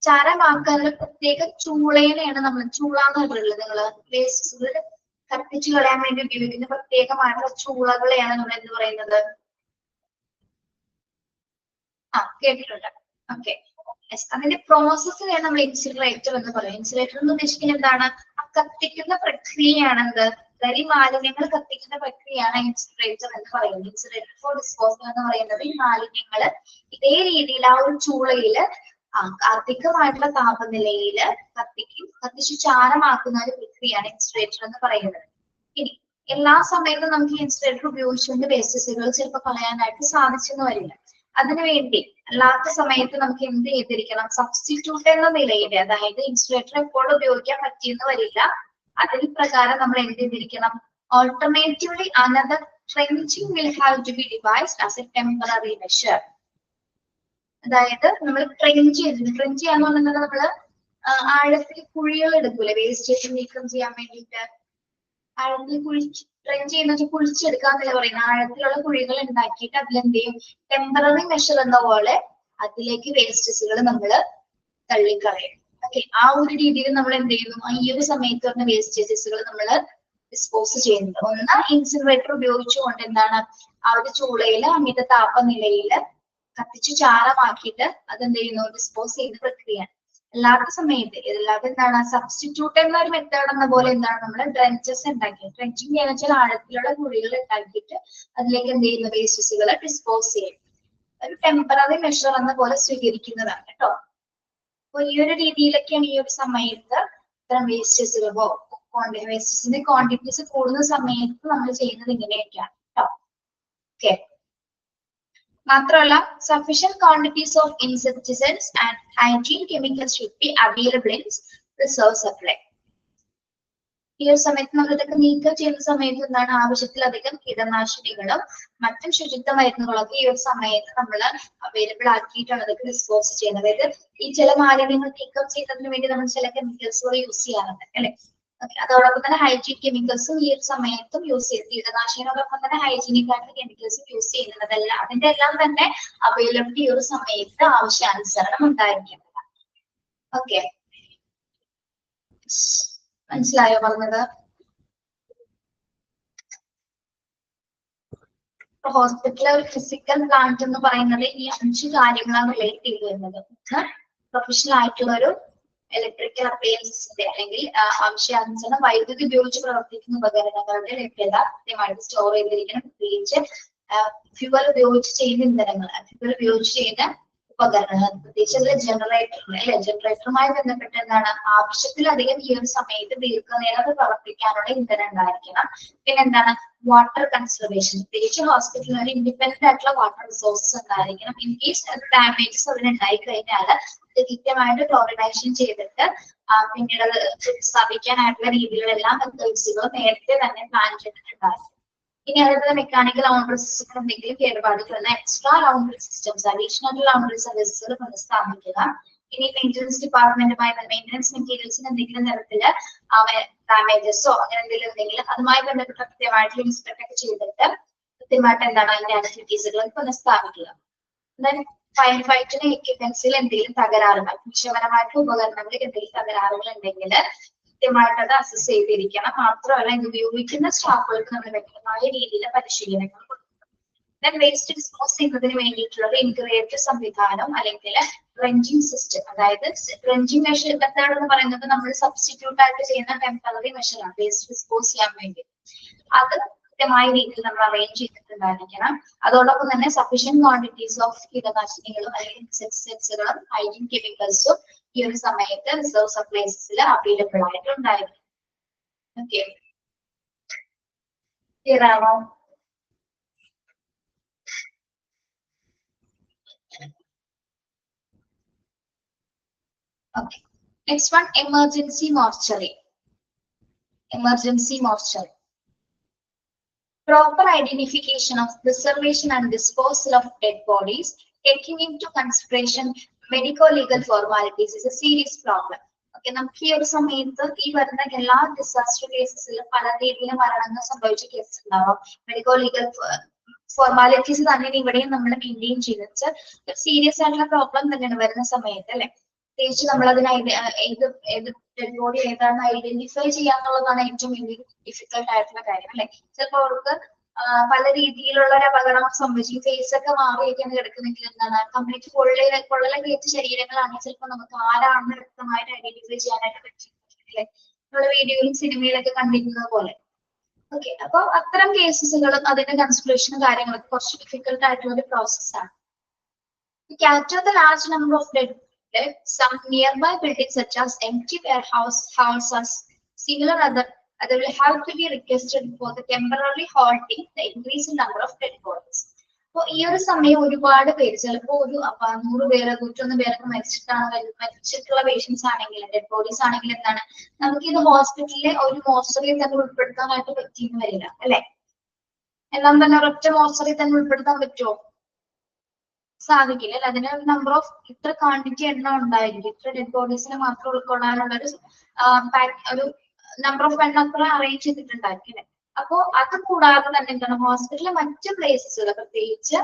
ചാരമാക്കാനുള്ള പ്രത്യേക ചൂളയിലാണ് നമ്മൾ ചൂളാന്ന് പറഞ്ഞിട്ടുള്ളത്. നിങ്ങള് വേസ്റ്റ് കത്തിച്ചു കളയാൻ വേണ്ടി ഉപയോഗിക്കുന്ന പ്രത്യേകമായിട്ടുള്ള ചൂളകളെയാണ് നമ്മൾ എന്ത് പറയുന്നത്? കേട്ടിട്ടുണ്ട്. ഓക്കെ. അതിന്റെ പ്രോസസ്സിനെയാണ് നമ്മൾ ഇൻസിനറേറ്റർ എന്ന് പറയും. ഇൻസിനറേറ്റർ എന്ന് ഉദ്ദേശിക്കുന്നത് എന്താണ്? കത്തിക്കുന്ന പ്രക്രിയയാണെന്ത്? അതായത് ഈ മാലിന്യങ്ങൾ കത്തിക്കുന്ന പ്രക്രിയയാണ് ഇൻസിനറേറ്റർ എന്ന് പറയുന്നത്. ഇൻസിനറേറ്റർ ഫോർ ഡിസ്പോസൽ എന്ന് പറയുന്നത് ഈ മാലിന്യങ്ങൾ ഇതേ രീതിയിൽ ആ ഒരു ചൂളയില് അധികമായിട്ടുള്ള താപനിലയില് കത്തിച്ച് ചാരമാക്കുന്ന ഒരു പ്രക്രിയയാണ് ഇൻസിനറേറ്റർ എന്ന് പറയുന്നത്. ഇനി എല്ലാ സമയത്തും നമുക്ക് ഇൻസിനറേറ്റർ ഉപയോഗിച്ചുകൊണ്ട് വേസ്റ്റസുകൾ ചിലപ്പോൾ കളയാനായിട്ട് സാധിച്ചെന്ന് വരില്ല. അതിനുവേണ്ടി അല്ലാത്ത സമയത്ത് നമുക്ക് എന്ത് ചെയ്തിരിക്കണം? സബ്സ്റ്റിറ്റ്യൂട്ട് എന്ന നിലയിൽ, അതായത് ഇൻസുലേറ്റർ എപ്പോഴും ഉപയോഗിക്കാൻ പറ്റിയെന്ന് വരില്ല. അതിൽ പ്രകാരം നമ്മൾ എന്ത് ചെയ്തിരിക്കണം? Alternatively another trenching will have to be devised as a temporary measure. അതായത് നമ്മൾ ട്രെഞ്ച് ചെയ്യാന്ന് പറഞ്ഞാൽ നമ്മള് ആഴത്തിൽ കുഴികൾ എടുക്കൂലെ വേസ്റ്റേജ് നീക്കം ചെയ്യാൻ വേണ്ടിയിട്ട്. ആഴത്തിൽ ട്രെഞ്ച് ചെയ്യുന്ന കുഴിച്ചെടുക്കാന്നല്ല പറയുന്നത്. ആഴത്തിലുള്ള കുഴികൾ ഉണ്ടാക്കിയിട്ട് അതിലെന്ത് ചെയ്യും? ടെമ്പററി മെഷർ എന്ന പോലെ അതിലേക്ക് വേസ്റ്റസുകൾ നമ്മൾ തള്ളിക്കളയും. ഓക്കെ. ആ ഒരു രീതിയിൽ നമ്മൾ എന്ത് ചെയ്യുന്നു? ഈ ഒരു സമയത്ത് വരുന്ന വേസ്റ്റേജസുകൾ നമ്മൾ ഡിസ്പോസ് ചെയ്യുന്നുണ്ട്. ഒന്ന് ഇൻസിനറേറ്റർ ഉപയോഗിച്ചുകൊണ്ട് എന്താണ് ആ ഒരു ചൂളയില് അമിത താപനിലയില് കത്തിച്ച് ചാരമാക്കിയിട്ട് അതെന്ത് ചെയ്യുന്നു? ഡിസ്പോസ് ചെയ്യുന്ന പ്രക്രിയയാണ്. അല്ലാത്ത സമയത്ത് ഇതില്ലാതെ എന്താണ് സബ്സ്റ്റിറ്റ്യൂട്ട് എന്ന ഒരു മെത്തേഡ് എന്ന പോലെ എന്താണ് നമ്മൾ ഡ്രെഞ്ചസ് ഉണ്ടാക്കിയത്. ഡ്രെഞ്ചിങ് എന്ന് വെച്ചാൽ ആഴത്തിലുള്ള കുഴികൾ ഉണ്ടാക്കിയിട്ട് അതിലേക്ക് എന്ത് ചെയ്യുന്ന വേസ്റ്റസുകളെ ഡിസ്പോസ് ചെയ്യും. ഒരു ടെമ്പററി മെഷർ എന്ന പോലെ സ്വീകരിക്കുന്നതാണ് കേട്ടോ. അപ്പൊ ഈ ഒരു രീതിയിലൊക്കെയാണ് ഈ ഒരു സമയത്ത് ഇത്തരം വേസ്റ്റസുകളോ വേസ്റ്റസിന്റെ ക്വാണ്ടിറ്റീസ് കൂടുന്ന സമയത്ത് നമ്മൾ ചെയ്യുന്നത് ഇങ്ങനെയൊക്കെയാണ് കേട്ടോ. ഓക്കെ. മാത്രമല്ല sufficient quantities of insecticides and hygiene chemicals should be available in reserve supply. ഈ ഒരു സമയത്ത് നമ്മൾ ഇതൊക്കെ നീക്കം ചെയ്യുന്ന സമയത്ത് എന്താണ് ആവശ്യത്തിലധികം കീടനാശിനികളും മറ്റും ശുചിത്വ മരുന്നുകളൊക്കെ ഈ ഒരു സമയത്ത് നമ്മൾ അവൈലബിൾ ആക്കിയിട്ടാണ് ഇതൊക്കെ ഡിസ്പോസ് ചെയ്യുന്നത്. അതായത് ഈ ചില മാലിന്യങ്ങൾ നീക്കം ചെയ്യുന്നതിന് വേണ്ടി നമ്മൾ ചില കെമിക്കൽസുകൾ യൂസ് ചെയ്യാറുണ്ട് അല്ലെ. അതോടൊപ്പം തന്നെ ഹൈജീൻ കെമിക്കൽസും ഈ ഒരു സമയത്തും യൂസ് ചെയ്യും. കീടനാശിനിയോടൊപ്പം തന്നെ ഹൈജീനിക് ആയിട്ടുള്ള കെമിക്കൽസും യൂസ് ചെയ്യുന്നതല്ല. അതിന്റെ എല്ലാം തന്നെ അവൈലബിലിറ്റി ഈ ഒരു സമയത്ത് ആവശ്യാനുസരണം ഉണ്ടായിരിക്കുന്നതാണ്. ഓക്കെ. മനസ്സിലായോ പറഞ്ഞത്? ഹോസ്പിറ്റലിലെ ഒരു ഫിസിക്കൽ പ്ലാന്റ് എന്ന് പറയുന്നത് ഈ 5 കാര്യങ്ങളാണ് റിലേറ്റ് ചെയ്ത് വരുന്നത്. പ്രൊഫഷണൽ ആയിട്ടുള്ള ഒരു ഇലക്ട്രിക്കൽ അപ്ലയൻസിന്റെ അല്ലെങ്കിൽ ആവശ്യാനുസരണം വൈദ്യുതി ഉപയോഗിച്ച് പ്രവർത്തിക്കുന്ന ഉപകരണങ്ങളുടെ ലഭ്യത കൃത്യമായിട്ട് സ്റ്റോർ ചെയ്തിരിക്കണം. പ്രത്യേകിച്ച് ഫ്യൂവൽ ഉപയോഗിച്ച് ചെയ്യുന്ന ഇന്ധനങ്ങൾ, ഫ്യൂവൽ ഉപയോഗിച്ച് ചെയ്യുന്ന ഉപകരണങ്ങൾ, പ്രത്യേകിച്ച് അതിൽ ജനറേറ്റർ അല്ലെ. ജനറേറ്ററുമായി ബന്ധപ്പെട്ട് എന്താണ് ആവശ്യത്തിലധികം ഈ ഒരു സമയത്ത് ദീർഘനേരം പ്രവർത്തിക്കാനുള്ള ഇന്ധനം ഉണ്ടായിരിക്കണം. പിന്നെ എന്താണ് വാട്ടർ കൺസർവേഷൻ, പ്രത്യേകിച്ച് ഹോസ്പിറ്റലിൽ ഇൻഡിപെൻഡന്റ് ആയിട്ടുള്ള വാട്ടർ റിസോഴ്സസ് ഉണ്ടായിരിക്കണം. ഇൻ കേസ് ഡാമേജസ് അതിനുണ്ടായി കഴിഞ്ഞാൽ കൃത്യമായിട്ട് ക്ലോറിനൈസേഷൻ ചെയ്തിട്ട് പിന്നീട് അത് സ്ഥാപിക്കാനായിട്ടുള്ള രീതിയിലുള്ള എല്ലാ മെത്തേഡ്സുകളും നേരത്തെ തന്നെ പ്ലാൻ ചെയ്തിട്ടുണ്ടായിരുന്നു. ഇനി അതേപോലെ മെക്കാനിക്കൽ ലൗണ്ടറി സിസ്റ്റം എന്തെങ്കിലും കേടുപാടുകൾ extra laundry systems additional laundry സർവീസുകൾ സ്ഥാപിക്കുക. ഇനി മെയിൻ്റനൻസ് ഡിപ്പാർട്ട്മെന്റുമായി മെയിൻ്റനൻസ് മെറ്റീരിയൽസിന് എന്തെങ്കിലും തരത്തില് ഡാമേജസോ അങ്ങനെ എന്തെങ്കിലും ഉണ്ടെങ്കിൽ അതുമായി ബന്ധപ്പെട്ട് കൃത്യമായിട്ട് ഇൻസ്പെക്ട് ഒക്കെ ചെയ്തിട്ട് കൃത്യമായിട്ട് എന്താണ് അതിന്റെ ആക്ടിവിറ്റീസുകൾ പുനഃസ്ഥാപിക്കുക. ഫയർ ഫൈറ്റിന് എക്യുപ്മെന്റ്സിൽ എന്തെങ്കിലും തകരാറുകൾ, വിഷപരമായിട്ടുള്ള ഉപകരണങ്ങളിൽ എന്തെങ്കിലും തകരാറുകൾ ഉണ്ടെങ്കിൽ കൃത്യമായിട്ട് അത് അസസ് ചെയ്തിരിക്കണം. മാത്രമല്ല ഇത് ഉപയോഗിക്കുന്ന സ്റ്റാഫുകൾക്ക് നമ്മൾ വ്യക്തമായ രീതിയിൽ പരിശീലനങ്ങൾ കൊടുക്കണം. വേസ്റ്റ് ഡിസ്പോസ് ചെയ്യുന്നതിന് വേണ്ടിയിട്ടുള്ള ഇന്റഗ്രേറ്റഡ് സംവിധാനം അല്ലെങ്കിൽ ഡ്രെഞ്ചിങ് സിസ്റ്റം, അതായത് ഡ്രെഞ്ചിങ് മെഷർ മെത്തേഡ് എന്ന് പറയുന്നത് നമ്മൾ സബ്സ്റ്റിറ്റ്യൂട്ട് ആയിട്ട് ചെയ്യുന്ന ടെമ്പററി മെഷറാണ് വേസ്റ്റ് ഡിസ്പോസ് ചെയ്യാൻ വേണ്ടി. അത് കൃത്യമായ രീതിയിൽ നമ്മൾ അറേഞ്ച് ചെയ്തിട്ടുണ്ടായിരിക്കണം. അതോടൊപ്പം തന്നെ സഫീഷ്യന്റ് ക്വാണ്ടിറ്റീസ് ഓഫ് കീടനാശിനികളും അല്ലെങ്കിൽ ഇൻസെക്ടിസൈഡ്സുകളും ഹൈജീൻ കെമിക്കൽസും ഈ ഒരു സമയത്ത് റിസർവ് സപ്ലൈസിൽ അവൈലബിൾ ആയിട്ടുണ്ടായിരുന്നു. ഓക്കെ, ക്ലിയർ ആണോ? Okay. Next one, emergency mortuary. Emergency mortuary. Proper identification of preservation and disposal of dead bodies, taking into consideration medico-legal formalities, is a serious problem. Okay, നമുക്ക് ഈ ഒരു സമയത്ത് ഈ വരുന്ന എല്ലാ ഡിസാസ്റ്റർ കേസസിലും പല രീതിയിലും മരണങ്ങൾ സംഭവിച്ച കേസസ് ഉണ്ടാവാം. മെഡിക്കോ ലീഗൽ ഫോർമാലിറ്റീസ് തന്നെ ഇവിടെയും നമ്മൾ മെയിൻറ്റെയിൻ ചെയ്തിട്ട് ഒരു സീരിയസ് ആയിട്ടുള്ള പ്രോബ്ലം തന്നെയാണ് വരുന്ന സമയത്ത്, അല്ലെ? പ്രത്യേകിച്ച് നമ്മൾ അതിനെ ഏത് ഡെഡ് ബോഡി ഏതാണെന്ന് ഐഡന്റിഫൈ ചെയ്യാന്നുള്ളതാണ് ഏറ്റവും വലിയ ഡിഫിക്കൽട്ട് ആയിട്ടുള്ള കാര്യം, അല്ലെ? ചിലപ്പോൾ അവർക്ക് പല രീതിയിലുള്ള ഒരു അപകടം സംഭവിച്ചു, ഫേസ് ഒക്കെ മാറിയൊക്കെയാണ് കിടക്കുന്നെങ്കിൽ എന്താണ് കംപ്ലീറ്റ് പൊള്ളലേറ്റ ശരീരങ്ങളാണെങ്കിൽ ചിലപ്പോൾ നമുക്ക് ആരാണെന്ന് വ്യക്തമായിട്ട് ഐഡന്റിഫൈ ചെയ്യാനായിട്ട് പറ്റും, അല്ലെ? നമ്മൾ വീഡിയോയിലും സിനിമയിലൊക്കെ കണ്ടിരുന്നത് പോലെ. ഓക്കെ, അപ്പൊ അത്തരം കേസസുകളും അതിന്റെ കൺസിഡറേഷനും കാര്യങ്ങളൊക്കെ കുറച്ച് ഡിഫിക്കൽട്ട് ആയിട്ടുള്ള ഒരു പ്രോസസ്സാണ്. Capture the large number of dead, some nearby buildings such as empty warehouses, similar other will have to be requested for the temporarily halting the increasing number of dead bodies. അപ്പോൾ ഈ ഒരു സമയം ഒരുപാട് പേര്, ചിലപ്പോൾ ഒരു 100 പേര് 101 പേർക്ക് മരിച്ചിട്ടുള്ള പേഷ്യൻസ് ആണെങ്കിൽ, ഡെഡ് ബോഡീസ് ആണെങ്കിൽ എന്താണ് നമുക്ക് ഇത് ഹോസ്പിറ്റലിലെ ഒരു മോർച്ചറിയിൽ തന്നെ ഉൾപ്പെടുത്താനായിട്ട് പറ്റിയെന്ന് വരില്ല, അല്ലെ? എല്ലാം തന്നെ ഒരൊറ്റ മോർച്ചറിയിൽ തന്നെ ഉൾപ്പെടുത്താൻ പറ്റുമോ? സാധിക്കില്ല, അല്ലെ? അതിന് നമ്പർ ഓഫ് ഇത്ര ക്വാണ്ടിറ്റി എണ്ണം ഉണ്ടായിരിക്കും, ഇത്ര ഡെഡ് ബോഡീസിനെ മാത്രം ഉൾക്കൊള്ളാനുള്ള ഒരു നമ്പർ ഓഫ് എണ്ണം അത്ര അറേഞ്ച് ചെയ്തിട്ടുണ്ടായിരിക്കും, അല്ലെ? അപ്പോ അത് കൂടാതെ തന്നെ എന്താണ് ഹോസ്പിറ്റലിലെ മറ്റ് പ്ലേസസുകൾ, പ്രത്യേകിച്ച്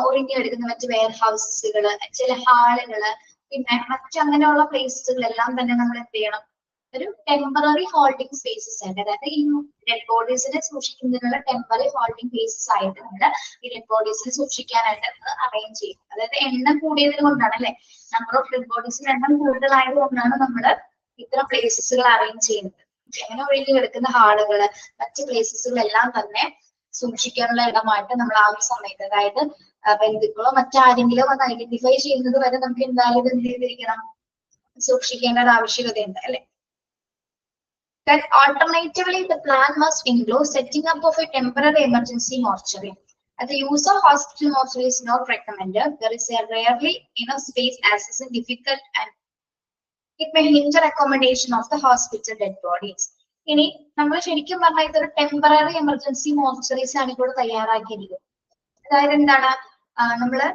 ഒഴിഞ്ഞെടുക്കുന്ന മറ്റ് വെയർ ഹൗസുകള്, ചില ഹാളുകള്, പിന്നെ മറ്റങ്ങനെയുള്ള പ്ലേസസുകളെല്ലാം തന്നെ നമ്മൾ എന്ത് ചെയ്യണം, ഒരു ടെമ്പററി ഹോൾഡിംഗ് സ്പേസസ് ആയിട്ട്, അതായത് ഈ ഡെഡ് ബോഡീസിനെ സൂക്ഷിക്കുന്നതിനുള്ള ടെമ്പററി ഹോൾഡിംഗ് പ്ലേസസ് ആയിട്ട് നമ്മൾ ഈ ഡെഡ് ബോഡീസിനെ സൂക്ഷിക്കാനായിട്ട് അറേഞ്ച് ചെയ്യും. അതായത് എണ്ണം കൂടിയത് കൊണ്ടാണ്, അല്ലെ? നമ്പർ ഓഫ് ഡെഡ് ബോഡീസിന് എണ്ണം കൂടുതലായത് കൊണ്ടാണ് നമ്മൾ ഇത്തരം പ്ലേസസുകൾ അറേഞ്ച് ചെയ്യുന്നത്. അങ്ങനെ ഒഴിഞ്ഞു കിടക്കുന്ന ഹാളുകള്, മറ്റ് പ്ലേസസുകളെല്ലാം തന്നെ സൂക്ഷിക്കാനുള്ള ഇടമായിട്ട് നമ്മൾ ആ ഒരു സമയത്ത്, അതായത് ബന്ധുക്കളോ മറ്റാരെങ്കിലും അത് ഐഡന്റിഫൈ ചെയ്യുന്നത് വരെ നമുക്ക് എന്തായാലും എന്ത് ചെയ്തിരിക്കണം, സൂക്ഷിക്കേണ്ട ഒരു ആവശ്യകതയുണ്ട്, അല്ലെ? That alternatively, the plan must include setting up of a temporary emergency mortuary. As the use of hospital mortuary is not recommended, there is a rarely enough space accessing difficult and it may hinder accommodation of the hospital dead bodies. ഇനി നമ്മൾ ശരിക്കും പറഞ്ഞാൽ ഇതൊരു temporary emergency മോർച്ചറീസ് ആണ് ഇപ്പോൾ തയ്യാറാക്കിയിരിക്കുന്നത്. അതായത് എന്താണ്, നമ്മള്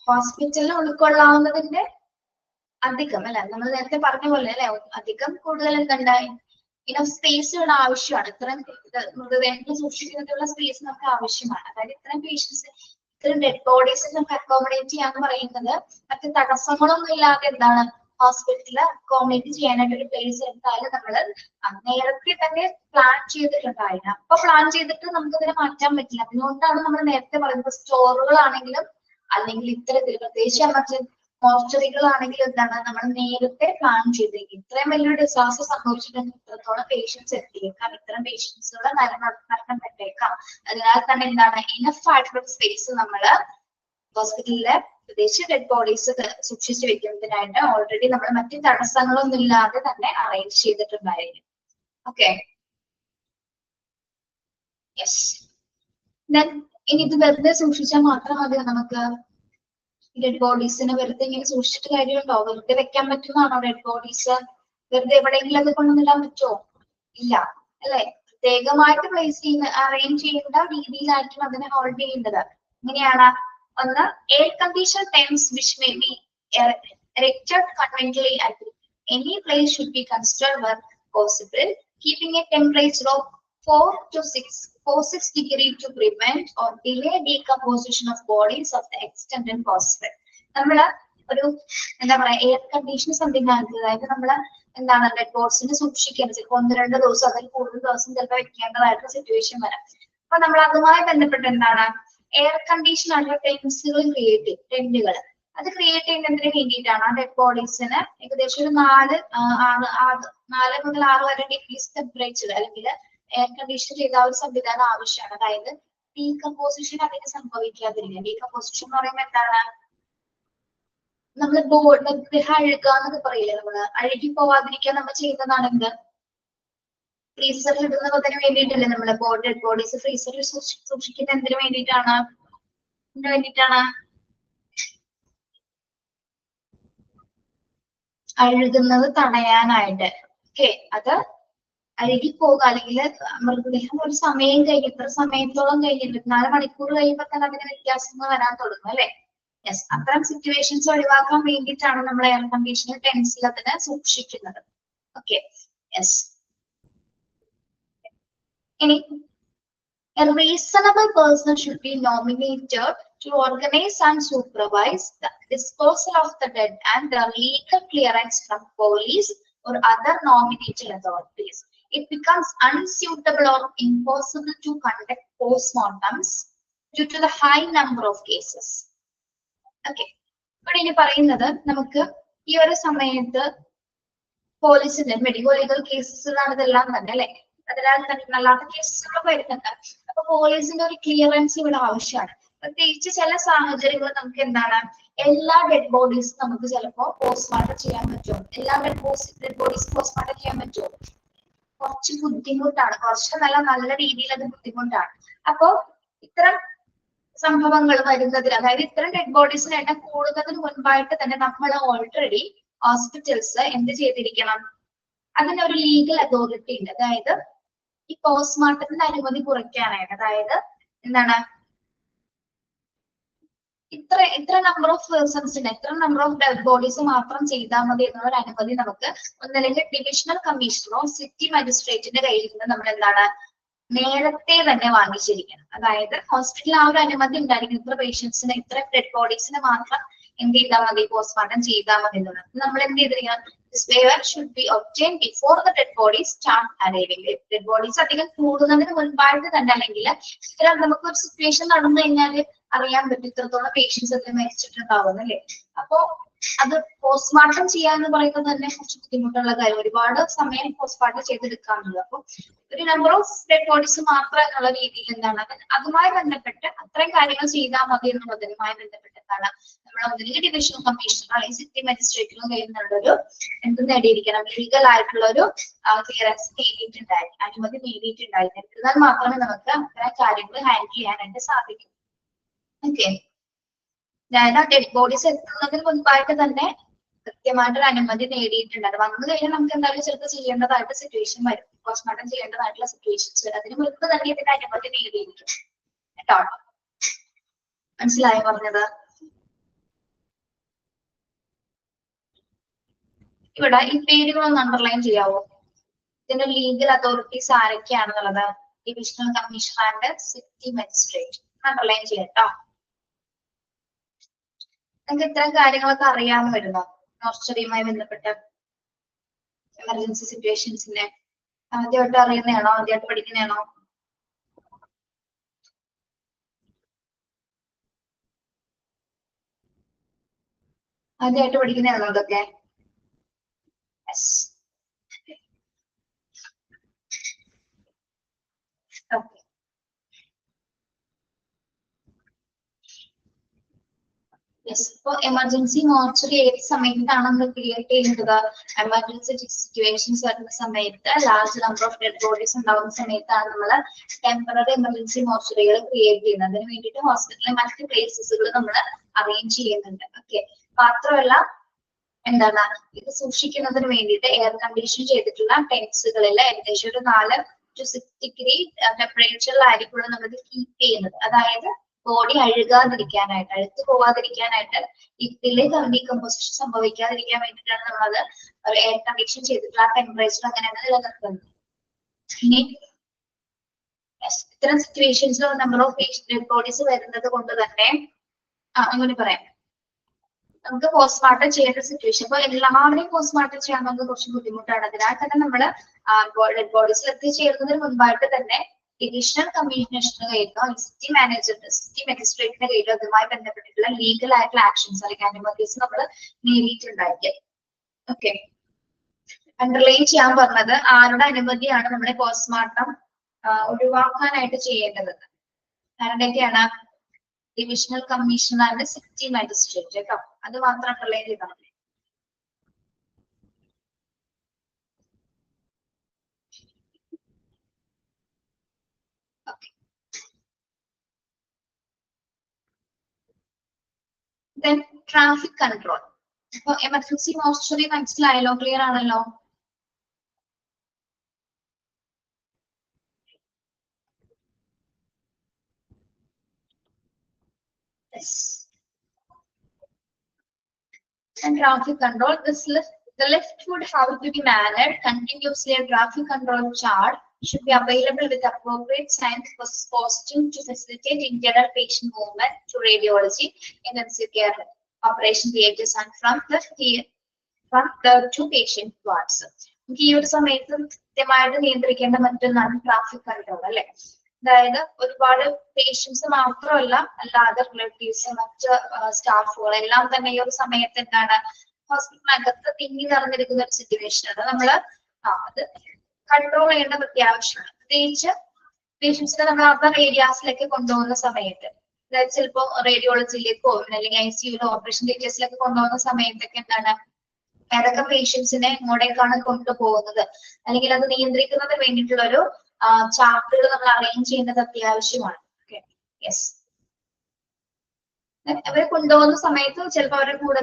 ഹോസ്പിറ്റലിൽ ഉൾക്കൊള്ളാവുന്നതിന്റെ അധികം, അല്ലെ? നമ്മൾ നേരത്തെ പറഞ്ഞ പോലെ, അല്ലെ? അധികം കൂടുതൽ എന്തുണ്ടായി ഇനഫ് സ്പേസുകൾ ആവശ്യമാണ്. ഇത്രയും മൃതദേഹങ്ങൾ സൂക്ഷിക്കുന്നതിനുള്ള സ്പേസ് നമുക്ക് ആവശ്യമാണ്. അതായത് ഇത്രയും പേഷ്യൻസ്, ഇത്രയും ഡെഡ് ബോഡീസ് നമുക്ക് അക്കോമഡേറ്റ് ചെയ്യാന്ന് പറയുന്നത് മറ്റ് തടസ്സങ്ങളൊന്നും ഇല്ലാതെ എന്താണ് ഹോസ്പിറ്റലിൽ അക്കോമഡേറ്റ് ചെയ്യാനായിട്ട് ഒരു പ്ലേസ് എടുത്താൽ നമ്മൾ നേരത്തെ തന്നെ പ്ലാൻ ചെയ്തിട്ടുണ്ടായിരുന്നു. അപ്പൊ പ്ലാൻ ചെയ്തിട്ട് നമുക്ക് ഇതിനെ മാറ്റാൻ പറ്റില്ല. അതുകൊണ്ടാണ് നമ്മൾ നേരത്തെ പറയുന്നത് സ്റ്റോറുകളാണെങ്കിലും അല്ലെങ്കിൽ ഇത്തരത്തിൽ പ്രത്യേകിച്ച് എമർജൻസി മോർച്ചറികളാണെങ്കിൽ എന്താണ് നമ്മൾ നേരത്തെ പ്ലാൻ ചെയ്തേക്കും. ഇത്രയും വലിയൊരു ഡിസാസ്റ്റർ സംഭവിച്ചിട്ടുണ്ടെങ്കിൽ ഇത്രത്തോളം പേഷ്യൻസ് എത്തിയേക്കാം, ഇത്തരം പേഷ്യൻസുകൾ മരണപ്പെട്ടേക്കാം. അതിനാൽ തന്നെ എന്താണ് ഇനഫ് ആയിട്ടുള്ള സ്പേസ് നമ്മള് ഹോസ്പിറ്റലിലെ പ്രത്യേകിച്ച് ഡെഡ് ബോഡീസ് സൂക്ഷിച്ചു വെക്കുന്നതിനായിട്ട് ഓൾറെഡി നമ്മൾ മറ്റു തടസ്സങ്ങളൊന്നും ഇല്ലാതെ തന്നെ അറേഞ്ച് ചെയ്തിട്ടുണ്ടായിരിക്കും. Okay, yes. ഇനി ഇത് വെറുതെ സൂക്ഷിച്ചാൽ മാത്രം മതിയോ നമുക്ക്? ഡെഡ് ബോഡീസിനെ വെറുതെ ഇങ്ങനെ സൂക്ഷിച്ചിട്ട് കാര്യമുണ്ടോ? വെറുതെ വെക്കാൻ പറ്റുന്നതാണോ ഡെഡ് ബോഡീസ്? വെറുതെ എവിടെയെങ്കിലും അത് കൊണ്ടുവന്നിടാൻ പറ്റുമോ? ഇല്ല, അല്ലെ? പ്രത്യേകമായിട്ട് പ്ലേസ് ചെയ്യുന്ന അറേഞ്ച് ചെയ്യേണ്ട രീതിയിലായിരിക്കും അതിനെ ഹോൾഡ് ചെയ്യേണ്ടത്. എങ്ങനെയാണ്? ഒന്ന്, air condition tents which may be erected conveniently at any place should be considered where possible, keeping a temperature of 46 degrees to prevent or delay decomposition of bodies of the extent and possible. നമ്മള് ഒരു എന്താ പറയാ air condition സംവിധാനത്തിൽ, അതായത് നമ്മള് എന്താണ് dead ബോഡീസിനെ സൂക്ഷിക്കേണ്ടത് ചിലപ്പോൾ 1-2 ദിവസം അതിൽ കൂടുതൽ ദിവസം ചിലപ്പോൾ വെക്കേണ്ടതായിട്ടുള്ള സിറ്റുവേഷൻ വരാം. അപ്പൊ നമ്മൾ അതുമായി ബന്ധപ്പെട്ട് എന്താണ് എയർ കണ്ടീഷൻ ആയിട്ടുള്ള ടെന്റ്സുകൾ ക്രിയേറ്റ് ചെയ്യും, ടെന്റുകൾ. അത് ക്രിയേറ്റ് ചെയ്യുന്നതിന് വേണ്ടിയിട്ടാണ് ആ ഡെഡ് ബോഡീസിന് ഏകദേശം ഒരു 4 മുതൽ 6 വരെ ഡിഗ്രീസ് ടെമ്പറേച്ചർ അല്ലെങ്കിൽ എയർ കണ്ടീഷൻ ചെയ്ത ആ ഒരു സംവിധാനം ആവശ്യമാണ്. അതായത് ഡീകമ്പോസിഷൻ അതിന് സംഭവിക്കാതിരിക്കുക. ഡീകമ്പോസിഷൻ എന്ന് പറയുമ്പോൾ എന്താണ്, നമ്മള് മൃതദേഹം അഴുകുക എന്നൊക്കെ പറയില്ലേ, നമ്മള് അഴുകി പോവാതിരിക്കാൻ നമ്മൾ ചെയ്യുന്നതാണ് എന്ത്, ഫ്രീസറിൽ ഇടുന്നതിന് വേണ്ടിയിട്ടല്ലേ നമ്മള് ഡെഡ് ബോഡീസ് ഫ്രീസറിൽ സൂക്ഷിക്കുന്ന എന്തിനു വേണ്ടിയിട്ടാണ്, എന്തിനു വേണ്ടിയിട്ടാണ്, അഴുകുന്നത് തടയാനായിട്ട്. ഓക്കെ, അത് അഴുകി പോകുക അല്ലെങ്കിൽ മൃതദേഹം ഒരു സമയം കഴിഞ്ഞ് ഇത്ര സമയത്തോളം കഴിഞ്ഞ് 24 മണിക്കൂർ കഴിയുമ്പോൾ തന്നെ അതിന് വ്യത്യാസങ്ങൾ വരാൻ തുടങ്ങും അല്ലെ. യെസ്, അത്തരം സിറ്റുവേഷൻസ് ഒഴിവാക്കാൻ വേണ്ടിയിട്ടാണ് നമ്മൾ എയർ കണ്ടീഷണർ ടെൻസിൽ അതിനെ സൂക്ഷിക്കുന്നത്. Okay, yes. ഇനി a reasonable person should be nominated to organize and supervise the disposal of the dead and their legal clearance from police or other nominated authorities. It becomes unsuitable or impossible to conduct postmortems due to the high number of cases. Okay, ഇവിടെ ഇനി പറയുന്നത് നമുക്ക് ഈ ഒരു സമയത്ത് പോലീസിന്റെ medical legal കേസസിലാണ് ഇതെല്ലാം തന്നെ അല്ലെ, അതിനാൽ തന്നെ അല്ലാത്ത കേസുകൾ വരുന്നുണ്ട്. അപ്പൊ പോലീസിന്റെ ഒരു ക്ലിയറൻസ് ഇവിടെ ആവശ്യമാണ്. പ്രത്യേകിച്ച് ചില സാഹചര്യങ്ങൾ നമുക്ക് എന്താണ്, എല്ലാ ഡെഡ് ബോഡീസും നമുക്ക് ചിലപ്പോ പോസ്റ്റ്മോർട്ടം ചെയ്യാൻ പറ്റുമോ, എല്ലാ ഡെഡ് ബോഡീസ് പോസ്റ്റ്മോർട്ടം ചെയ്യാൻ പറ്റുമോ, കുറച്ച് ബുദ്ധിമുട്ടാണ്, കുറച്ച് നല്ല രീതിയിൽ അത് ബുദ്ധിമുട്ടാണ്. അപ്പോ ഇത്തരം സംഭവങ്ങൾ വരുന്നതിന്, അതായത് ഇത്തരം ഡെഡ് ബോഡീസിന് എണ്ണം കൂടുന്നതിന് മുൻപായിട്ട് തന്നെ നമ്മൾ ഓൾറെഡി ഹോസ്പിറ്റൽസ് എന്ത് ചെയ്തിരിക്കണം, അതിനൊരു ലീഗൽ അതോറിറ്റി ഉണ്ട്. അതായത് ഈ പോസ്റ്റ്മോർട്ടത്തിന്റെ അനുമതി കുറയ്ക്കാനായിട്ട്, അതായത് എന്താണ്, ഇത്ര നമ്പർ ഓഫ് പേഴ്സൺസിന് ഇത്ര നമ്പർ ഓഫ് ഡെഡ് ബോഡീസ് മാത്രം ചെയ്താൽ മതി എന്നുള്ള ഒരു അനുമതി നമുക്ക് ഒന്നല്ലെങ്കിൽ ഡിവിഷണൽ കമ്മീഷണറോ സിറ്റി മജിസ്ട്രേറ്റിന്റെ കയ്യിൽ നിന്ന് നമ്മൾ എന്താണ് നേരത്തെ തന്നെ വാങ്ങിച്ചിരിക്കണം. അതായത് ഹോസ്പിറ്റലിൽ ആ ഒരു അനുമതി ഉണ്ടായിരിക്കും, ഇത്ര പേഷ്യൻസിന് ഇത്ര ഡെഡ് ബോഡീസിന് മാത്രം എന്ത് ചെയ്താൽ മതി, പോസ്റ്റ്മോർട്ടം ചെയ്താൽ മതി എന്നുള്ളത്. നമ്മൾ എന്ത് ചെയ്തിരിക്കണം, this waiver should be obtained before the dead bodies start arriving. Dead bodies അധികം കൂടുന്നതിന് മുൻപായിട്ട് തന്നെ, അല്ലെങ്കിൽ നമുക്ക് ഒരു സിറ്റുവേഷൻ നടന്നു കഴിഞ്ഞാൽ അറിയാൻ പറ്റും ഇത്രത്തോളം പേഷ്യൻസ് ഒക്കെ മരിച്ചിട്ടുണ്ടാവും അല്ലെ. അപ്പോ അത് പോസ്റ്റ്മോർട്ടം ചെയ്യാന്ന് പറയുന്നത് തന്നെ കുറച്ച് ബുദ്ധിമുട്ടുള്ള കാര്യം, ഒരുപാട് സമയം പോസ്റ്റ്മോർട്ടം ചെയ്തെടുക്കാറുണ്ട്. അപ്പൊ ഒരു നമ്പർ ഓഫ് ഡെഡ് ബോഡീസ് മാത്രം എന്നുള്ള രീതിയിൽ എന്താണ്, അതുമായി ബന്ധപ്പെട്ട് അത്രയും കാര്യങ്ങൾ ചെയ്താൽ മതി എന്നുള്ളതുമായി ബന്ധപ്പെട്ട് എന്താണ്, നമ്മൾ ഒന്നില്ലെങ്കിൽ ഡിവിഷണൽ കമ്മീഷണർ അല്ലെങ്കിൽ സിറ്റി മജിസ്ട്രേറ്റിനോ കയ്യിൽ എന്ത് നേടിയിരിക്കണം, ലീഗൽ ആയിട്ടുള്ള ഒരു ക്ലിയറൻസ് നേടിയിട്ടുണ്ടായിരിക്കും, അനുമതി നേടിയിട്ടുണ്ടായിരിക്കും. എന്നാൽ മാത്രമേ നമുക്ക് അത്തരം കാര്യങ്ങൾ ഹാൻഡിൽ ചെയ്യാനായിട്ട് സാധിക്കും. ഓക്കെ, അതായത് ആ ഡെഡ് ബോഡീസ് എത്തുന്നതിന് മുൻപായിട്ട് തന്നെ കൃത്യമായിട്ടൊരു അനുമതി നേടിയിട്ടുണ്ട്. അത് വന്നു കഴിഞ്ഞാൽ നമുക്ക് എന്തായാലും ചിലപ്പോൾ ചെയ്യേണ്ടതായിട്ട് സിറ്റുവേഷൻ വരും, പോസ്റ്റ്മോർട്ടം ചെയ്യേണ്ടതായിട്ടുള്ള സിറ്റുവേഷൻസ് വരും. അതിന് മുൻപ് തന്നെ ഇതിന്റെ അനുമതി നേടിയിരിക്കും കേട്ടോ. മനസ്സിലായോ പറഞ്ഞത്? ഇവിടെ ഈ പേരുകളൊന്ന് അണ്ടർലൈൻ ചെയ്യാവോ? ഇതിന്റെ ലീഗൽ അതോറിറ്റീസ് ആരൊക്കെയാണെന്നുള്ളത്, divisional commissioner and city magistrate underline ചെയ്യാം കേട്ടോ. നിങ്ങൾക്ക് ഇത്തരം കാര്യങ്ങളൊക്കെ അറിയാമെന്ന് വരുന്നോ, മോർച്ചറിയുമായി ബന്ധപ്പെട്ട് എമർജൻസി സിറ്റുവേഷൻസിന്റെ ആദ്യമായിട്ട് അറിയുന്നതാണോ, ആദ്യമായിട്ട് പഠിക്കുന്നതാണോ? ആദ്യമായിട്ട് പഠിക്കുന്നതാണോ ഇതൊക്കെ? Okay, yes. ഇപ്പൊ എമർജൻസി മോർച്ചറി ഏത് സമയത്താണ് നമ്മൾ ക്രിയേറ്റ് ചെയ്യുന്നത്, എമർജൻസി സിറ്റുവേഷൻസ് വരുന്ന സമയത്ത്, large number of dead bodies ഉണ്ടാവുന്ന സമയത്താണ് നമ്മൾ ടെമ്പററി എമർജൻസി മോർച്ചറികൾ ക്രിയേറ്റ് ചെയ്യുന്നത്. അതിന് വേണ്ടിയിട്ട് ഹോസ്പിറ്റലിലെ മറ്റ് പ്ലേസസുകൾ നമ്മൾ അറേഞ്ച് ചെയ്യുന്നുണ്ട്. ഓക്കെ, മാത്രമല്ല എന്താണ്, ഇത് സൂക്ഷിക്കുന്നതിന് വേണ്ടിയിട്ട് എയർ കണ്ടീഷൻ ചെയ്തിട്ടുള്ള ടെൻസുകളിൽ ഏകദേശം ഒരു 4 to 6 ഡിഗ്രി ടെമ്പറേച്ചറിലായിരിക്കും നമ്മളിത് കീപ്പ് ചെയ്യുന്നത്. അതായത് ബോഡി അഴുകാതിരിക്കാനായിട്ട്, അഴുത്ത് പോവാതിരിക്കാനായിട്ട്, ഇതിലെ ഡീകമ്പോസിഷൻ സംഭവിക്കാതിരിക്കാൻ വേണ്ടിയിട്ടാണ് നമ്മളത് എയർ കണ്ടീഷൻ ചെയ്തിട്ടുള്ള ആ ടെമ്പറേച്ചർ അങ്ങനെയാണ് നിലനിർത്തുന്നത്. ഇനി ഇത്തരം സിറ്റുവേഷൻസിൽ നമ്പർ ഓഫ് ഡെഡ് ബോഡീസ് വരുന്നത് കൊണ്ട് തന്നെ അങ്ങനെ പറയാം, നമുക്ക് പോസ്റ്റ്മോർട്ടം ചെയ്യേണ്ട സിറ്റുവേഷൻ, അപ്പൊ എല്ലാവരെയും പോസ്റ്റ്മോർട്ടം ചെയ്യാൻ നമുക്ക് കുറച്ച് ബുദ്ധിമുട്ടാണ്. അതിനാൽ തന്നെ നമ്മള് ഡെഡ് ബോഡീസിൽ എത്തിച്ചേരുന്നതിന് മുൻപായിട്ട് തന്നെ ഡിവിഷണൽ കമ്മീഷണറിന്റെ കയ്യിലോ സിറ്റി മാനേജറിന്റെ സിറ്റി മജിസ്ട്രേറ്റിന്റെ കയ്യിലോ അതുമായി ബന്ധപ്പെട്ടിട്ടുള്ള ലീഗൽ ആയിട്ടുള്ള ആക്ഷൻസ് അല്ലെങ്കിൽ അനുമതീസ് നമ്മൾ നേടിയിട്ടുണ്ടായിരിക്കും. ഓക്കെ, അണ്ടർലൈൻ ചെയ്യാൻ പറഞ്ഞത് ആരുടെ അനുമതിയാണ് നമ്മുടെ പോസ്റ്റ്മോർട്ടം ഒഴിവാക്കാനായിട്ട് ചെയ്യേണ്ടത്? ആരുടെയൊക്കെയാണ്? ഡിവിഷണൽ കമ്മീഷണർ, സിറ്റി മജിസ്ട്രേറ്റ് കേട്ടോ. അത് മാത്രം അണ്ടർലൈൻ ചെയ്താൽ മതി. Then traffic control. അപ്പൊ എമർജൻസി മോർച്ചറി മനസ്സിലായല്ലോ, ക്ലിയർ ആണല്ലോ? Yes. And traffic control, the lift would have to be managed continuously. A traffic control chart should be available with appropriate signs posting to facilitate internal patient movement to radiology, intensive care operation theaters and from the two patient wards. ഈ ഒരു സമയത്ത് കൃത്യമായിട്ട് നിയന്ത്രിക്കേണ്ട മറ്റൊന്നാണ് traffic control അല്ലെ. അതായത് ഒരുപാട് patients മാത്രമല്ല, അല്ലാതെ റിലേറ്റീവ്സ്, മറ്റ് സ്റ്റാഫുകൾ എല്ലാം തന്നെ ഈ ഒരു സമയത്ത് എന്താണ് ഹോസ്പിറ്റലിനകത്ത് തിങ്ങി നിറഞ്ഞിരിക്കുന്ന ഒരു സിറ്റുവേഷൻ ആണ്. നമ്മള് അത് കൺട്രോൾ ചെയ്യേണ്ടത് അത്യാവശ്യമാണ്. പ്രത്യേകിച്ച് പേഷ്യൻസിനെ നമ്മൾ അതർ ഏരിയാസിലേക്ക് കൊണ്ടുപോകുന്ന സമയത്ത്, അതായത് ചിലപ്പോ റേഡിയോളജിയിലേക്കോ അല്ലെങ്കിൽ ICUയിലോ ഓപ്പറേഷൻ തിയേറ്റേഴ്സിലേക്ക് കൊണ്ടുപോകുന്ന സമയത്തൊക്കെ എന്താണ് ഏതൊക്കെ പേഷ്യൻസിനെ ഇങ്ങോട്ടേക്കാണ് കൊണ്ടുപോകുന്നത് അല്ലെങ്കിൽ അത് നിയന്ത്രിക്കുന്നതിന് വേണ്ടിയിട്ടുള്ള ഒരു ചാർട്ടുകൾ നമ്മൾ അറേഞ്ച് ചെയ്യുന്നത് അത്യാവശ്യമാണ്. യെസ്, അവരെ കൊണ്ടുപോകുന്ന സമയത്ത് ചിലപ്പോൾ അവരുടെ കൂടെ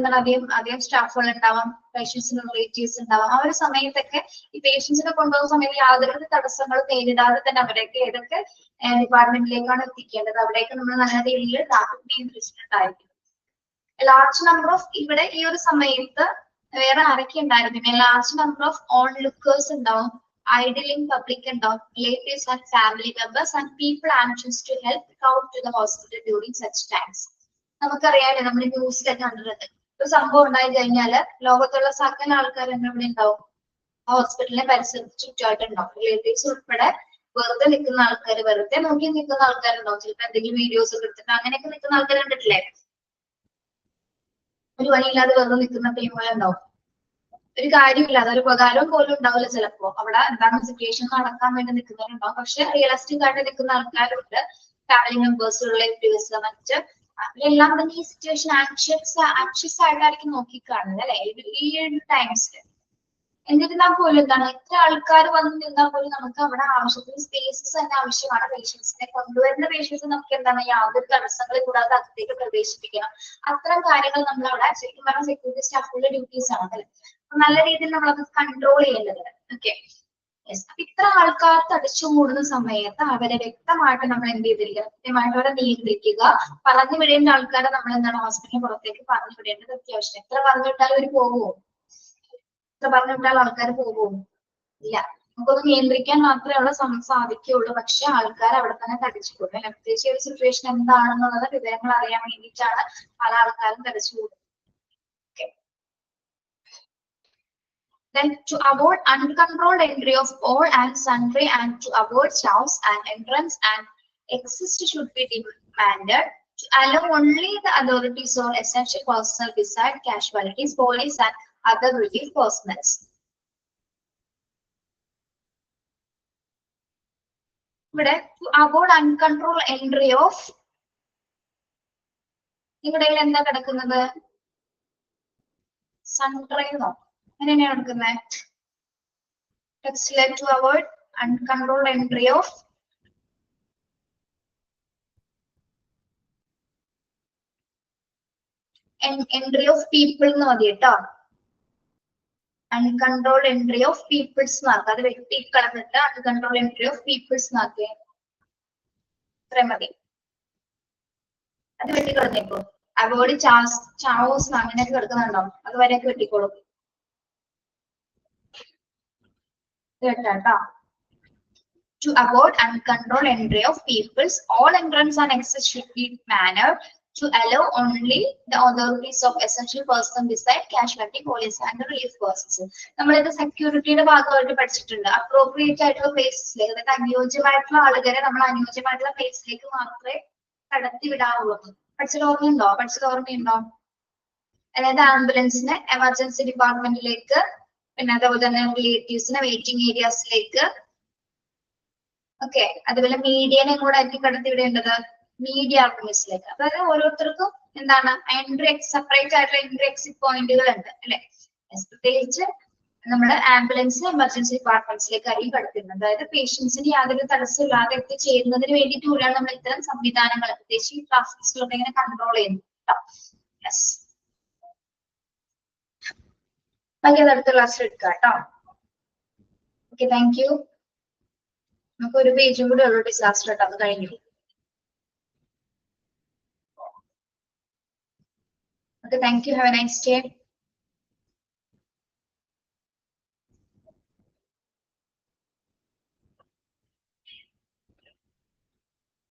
അധികം സ്റ്റാഫുകൾ ഉണ്ടാവാം, പേഷ്യൻസിന് റിലേറ്റീവ്സ് ഉണ്ടാവാം. ആ ഒരു സമയത്തൊക്കെ ഈ പേഷ്യൻസിനെ കൊണ്ടുപോകുന്ന സമയത്ത് യാതൊരു തടസ്സങ്ങളും നേരിടാതെ തന്നെ അവരൊക്കെ ഏതൊക്കെ ഡിപ്പാർട്ട്മെന്റിലേക്കാണ് എത്തിക്കേണ്ടത് അവിടേക്ക് നമ്മൾ നല്ല രീതിയിൽ ട്രാഫിക് നിയന്ത്രിച്ചിട്ടുണ്ടായിരിക്കും. ലാർജ് നമ്പർ ഓഫ് ഇവിടെ ഈ ഒരു സമയത്ത് വേറെ ആരൊക്കെ ഉണ്ടായിരുന്നു? ലാർജ് നമ്പർ ഓഫ് ഓൺ ലുക്കേഴ്സ് ഉണ്ടാവും, idling public ഉണ്ടാവും, relatives and family members and people anxious to help out to the hospital during such times. നമുക്കറിയാലോ, നമ്മൾ ന്യൂസിലൊക്കെ കണ്ടിട്ടുണ്ട്, ഒരു സംഭവം ഉണ്ടായി കഴിഞ്ഞാല് ലോകത്തുള്ള സകല ആൾക്കാരും ഇവിടെ ഉണ്ടാവും, ഹോസ്പിറ്റലിനെ പരിസരത്ത് ചുറ്റുമായിട്ടുണ്ടാവും. റിലേറ്റീവ്സ് ഉൾപ്പെടെ വെറുതെ നിൽക്കുന്ന ആൾക്കാർ, വെറുതെ നോക്കി നിൽക്കുന്ന ആൾക്കാരുണ്ടാവും. ചിലപ്പോൾ എന്തെങ്കിലും വീഡിയോസ് ഒക്കെ എടുത്തിട്ട് അങ്ങനെയൊക്കെ നിൽക്കുന്ന ആൾക്കാർ കണ്ടിട്ടില്ലേ? ഒരു പണിയില്ലാതെ വെറുതെ നിൽക്കുന്ന ടീമുകളുണ്ടാവും. ഒരു കാര്യമില്ലാതെ ഒരു ഉപകാരവും പോലും ഉണ്ടാവില്ല. ചിലപ്പോ അവിടെ എന്താണ് സിറ്റുവേഷൻ നടക്കാൻ വേണ്ടി നിൽക്കുന്നവരുണ്ടാവും. പക്ഷെ റിയലിസ്റ്റിക് ആയിട്ട് നിൽക്കുന്ന ആൾക്കാരുണ്ട്, ഫാമിലി മെമ്പേഴ്സ്, റിലേറ്റീവ്സ്, മറ്റ് എല്ലാം തന്നെ ഈ സിറ്റുവേഷൻ ആൻഷ്യസ് ആയിട്ടായിരിക്കും നോക്കിക്കാണുന്നത് അല്ലെ ഈ ടൈംസിൽ. എന്നിരുന്നാൽ പോലും എന്താണ് എത്ര ആൾക്കാർ വന്ന് നിന്നാൽ പോലും നമുക്ക് അവിടെ ആവശ്യത്തിന് സ്പേസസ് തന്നെ ആവശ്യമാണ്. പേഷ്യൻസിനെ കൊണ്ടുവരുന്ന പേഷ്യൻസ് നമുക്ക് എന്താണ് യാതൊരു തടസ്സങ്ങളും കൂടാതെ അകത്തേക്ക് പ്രവേശിപ്പിക്കണം. അത്തരം കാര്യങ്ങൾ നമ്മൾ അവിടെ ശരിക്കും പറഞ്ഞാൽ സെക്യൂരിറ്റി സ്റ്റാഫുകളുടെ ഡ്യൂട്ടീസ് ആണ് അല്ലെ. നല്ല രീതിയിൽ നമ്മളത് കൺട്രോൾ ചെയ്യേണ്ടത്. ഓക്കെ, അപ്പൊ ഇത്ര ആൾക്കാർ തടിച്ചു കൂടുന്ന സമയത്ത് അവരെ വ്യക്തമായിട്ട് നമ്മൾ എന്ത് ചെയ്തിരിക്കുക, കൃത്യമായിട്ട് അവരെ നിയന്ത്രിക്കുക. പറഞ്ഞു വിടേണ്ട ആൾക്കാരെ നമ്മൾ എന്താണ് ഹോസ്പിറ്റലിന് പുറത്തേക്ക് പറഞ്ഞു വിടേണ്ടത് അത്യാവശ്യം. എത്ര പറഞ്ഞു വിട്ടാൽ അവർ പോകുമോ? എത്ര പറഞ്ഞു വിട്ടാൽ ആൾക്കാർ പോകുമോ? ഇല്ല. നമുക്കൊന്ന് നിയന്ത്രിക്കാൻ മാത്രമേ അവിടെ സാധിക്കുകയുള്ളൂ. പക്ഷെ ആൾക്കാർ അവിടെ തന്നെ തടിച്ചു കൂടും അല്ലെ. പ്രത്യേകിച്ച് ഒരു സിറ്റുവേഷൻ എന്താണെന്നുള്ളത് വിവരങ്ങൾ അറിയാൻ വേണ്ടിയിട്ടാണ് പല ആൾക്കാരും തടിച്ചു കൂടുന്നത്. Then to avoid uncontrolled entry of all and sundry and to avoid chaos and entrance and exist should be demanded to allow only the authorities or essential personnel beside casualties, police and other relief personnel. ഇവിടെ to avoid uncontrolled entry of ഇവിടെ എന്താ കിടക്കുന്നത്? sundry എന്നോ അങ്ങനെയാണ് എടുക്കുന്നത്. ടെക്സ്റ്റിലെ to avoid uncontrolled entry of people എന്ന് മതി കേട്ടോ. uncontrolled entry of peoples എന്നാക്കുക. അത് വെട്ടി കളഞ്ഞിട്ട് uncontrolled entry of peoples എന്നാക്കുക. ഇത്രയും മതി. അത് വെട്ടിക്കളഞ്ഞേക്കോ. അവോയ്ഡ് ചാവോസ് അങ്ങനെയൊക്കെ കിടക്കുന്നുണ്ടോ? അത് വരെയൊക്കെ വെട്ടിക്കോളും. To avoid uncontrolled entry of peoples, all entrance and exits should be managed to allow only the authorities of essential personnel beside casualty police and relief forces. നമ്മളിത് സെക്യൂരിറ്റിയുടെ ഭാഗമായിട്ട് പഠിച്ചിട്ടുണ്ട്. Appropriate ആയിട്ടുള്ള പ്ലേസസിൽ, അതായത് അനുയോജ്യമായിട്ടുള്ള ആളുകളെ നമ്മൾ അനുയോജ്യമായിട്ടുള്ള പ്ലേസിലേക്ക് മാത്രമേ കടത്തി വിടാവുള്ളൂ. പഠിച്ചത് ഓർമ്മയുണ്ടോ? അതായത് ആംബുലൻസിനെ എമർജൻസി ഡിപ്പാർട്ട്മെന്റിലേക്ക്, പിന്നെ അതേപോലെ തന്നെ റിലേറ്റീവ്സിനെ വെയിറ്റിംഗ് ഏരിയാസിലേക്ക്, ഓക്കെ, അതുപോലെ മീഡിയനെ കൂടെ ആയിരിക്കും കടത്തിവിടേണ്ടത് മീഡിയ പ്ലേസിലേക്ക്. അതായത് ഓരോരുത്തർക്കും എന്താണ് സെപ്പറേറ്റ് ആയിട്ടുള്ള എൻട്രി എക്സിറ്റ് പോയിന്റുകൾ ഉണ്ട് അല്ലെ. പ്രത്യേകിച്ച് നമ്മുടെ ആംബുലൻസ് എമർജൻസി ഡിപ്പാർട്ട്മെന്റ്സിലേക്ക് ആയിരിക്കും കടത്തുന്നത്. അതായത് പേഷ്യൻസിന് യാതൊരു തടസ്സമില്ലാതെ എത്തിച്ചേരുന്നതിന് വേണ്ടിയിട്ട് കൂടിയാണ് നമ്മൾ ഇത്തരം സംവിധാനങ്ങൾ, പ്രത്യേകിച്ച് ഈ ട്രാഫിക്സിലൊക്കെ ഇങ്ങനെ കൺട്രോൾ ചെയ്യുന്നത്. യെസ്, ബാക്കി അത് അടുത്ത ക്ലാസ്സിൽ എടുക്കാം കേട്ടോ. Okay, thank you. നമുക്ക് ഒരു പേജും കൂടെ ഉള്ളൂ ഡിസാസ്റ്റർ കേട്ടോ, അത് കഴിഞ്ഞു. Okay, thank you. Have a nice day.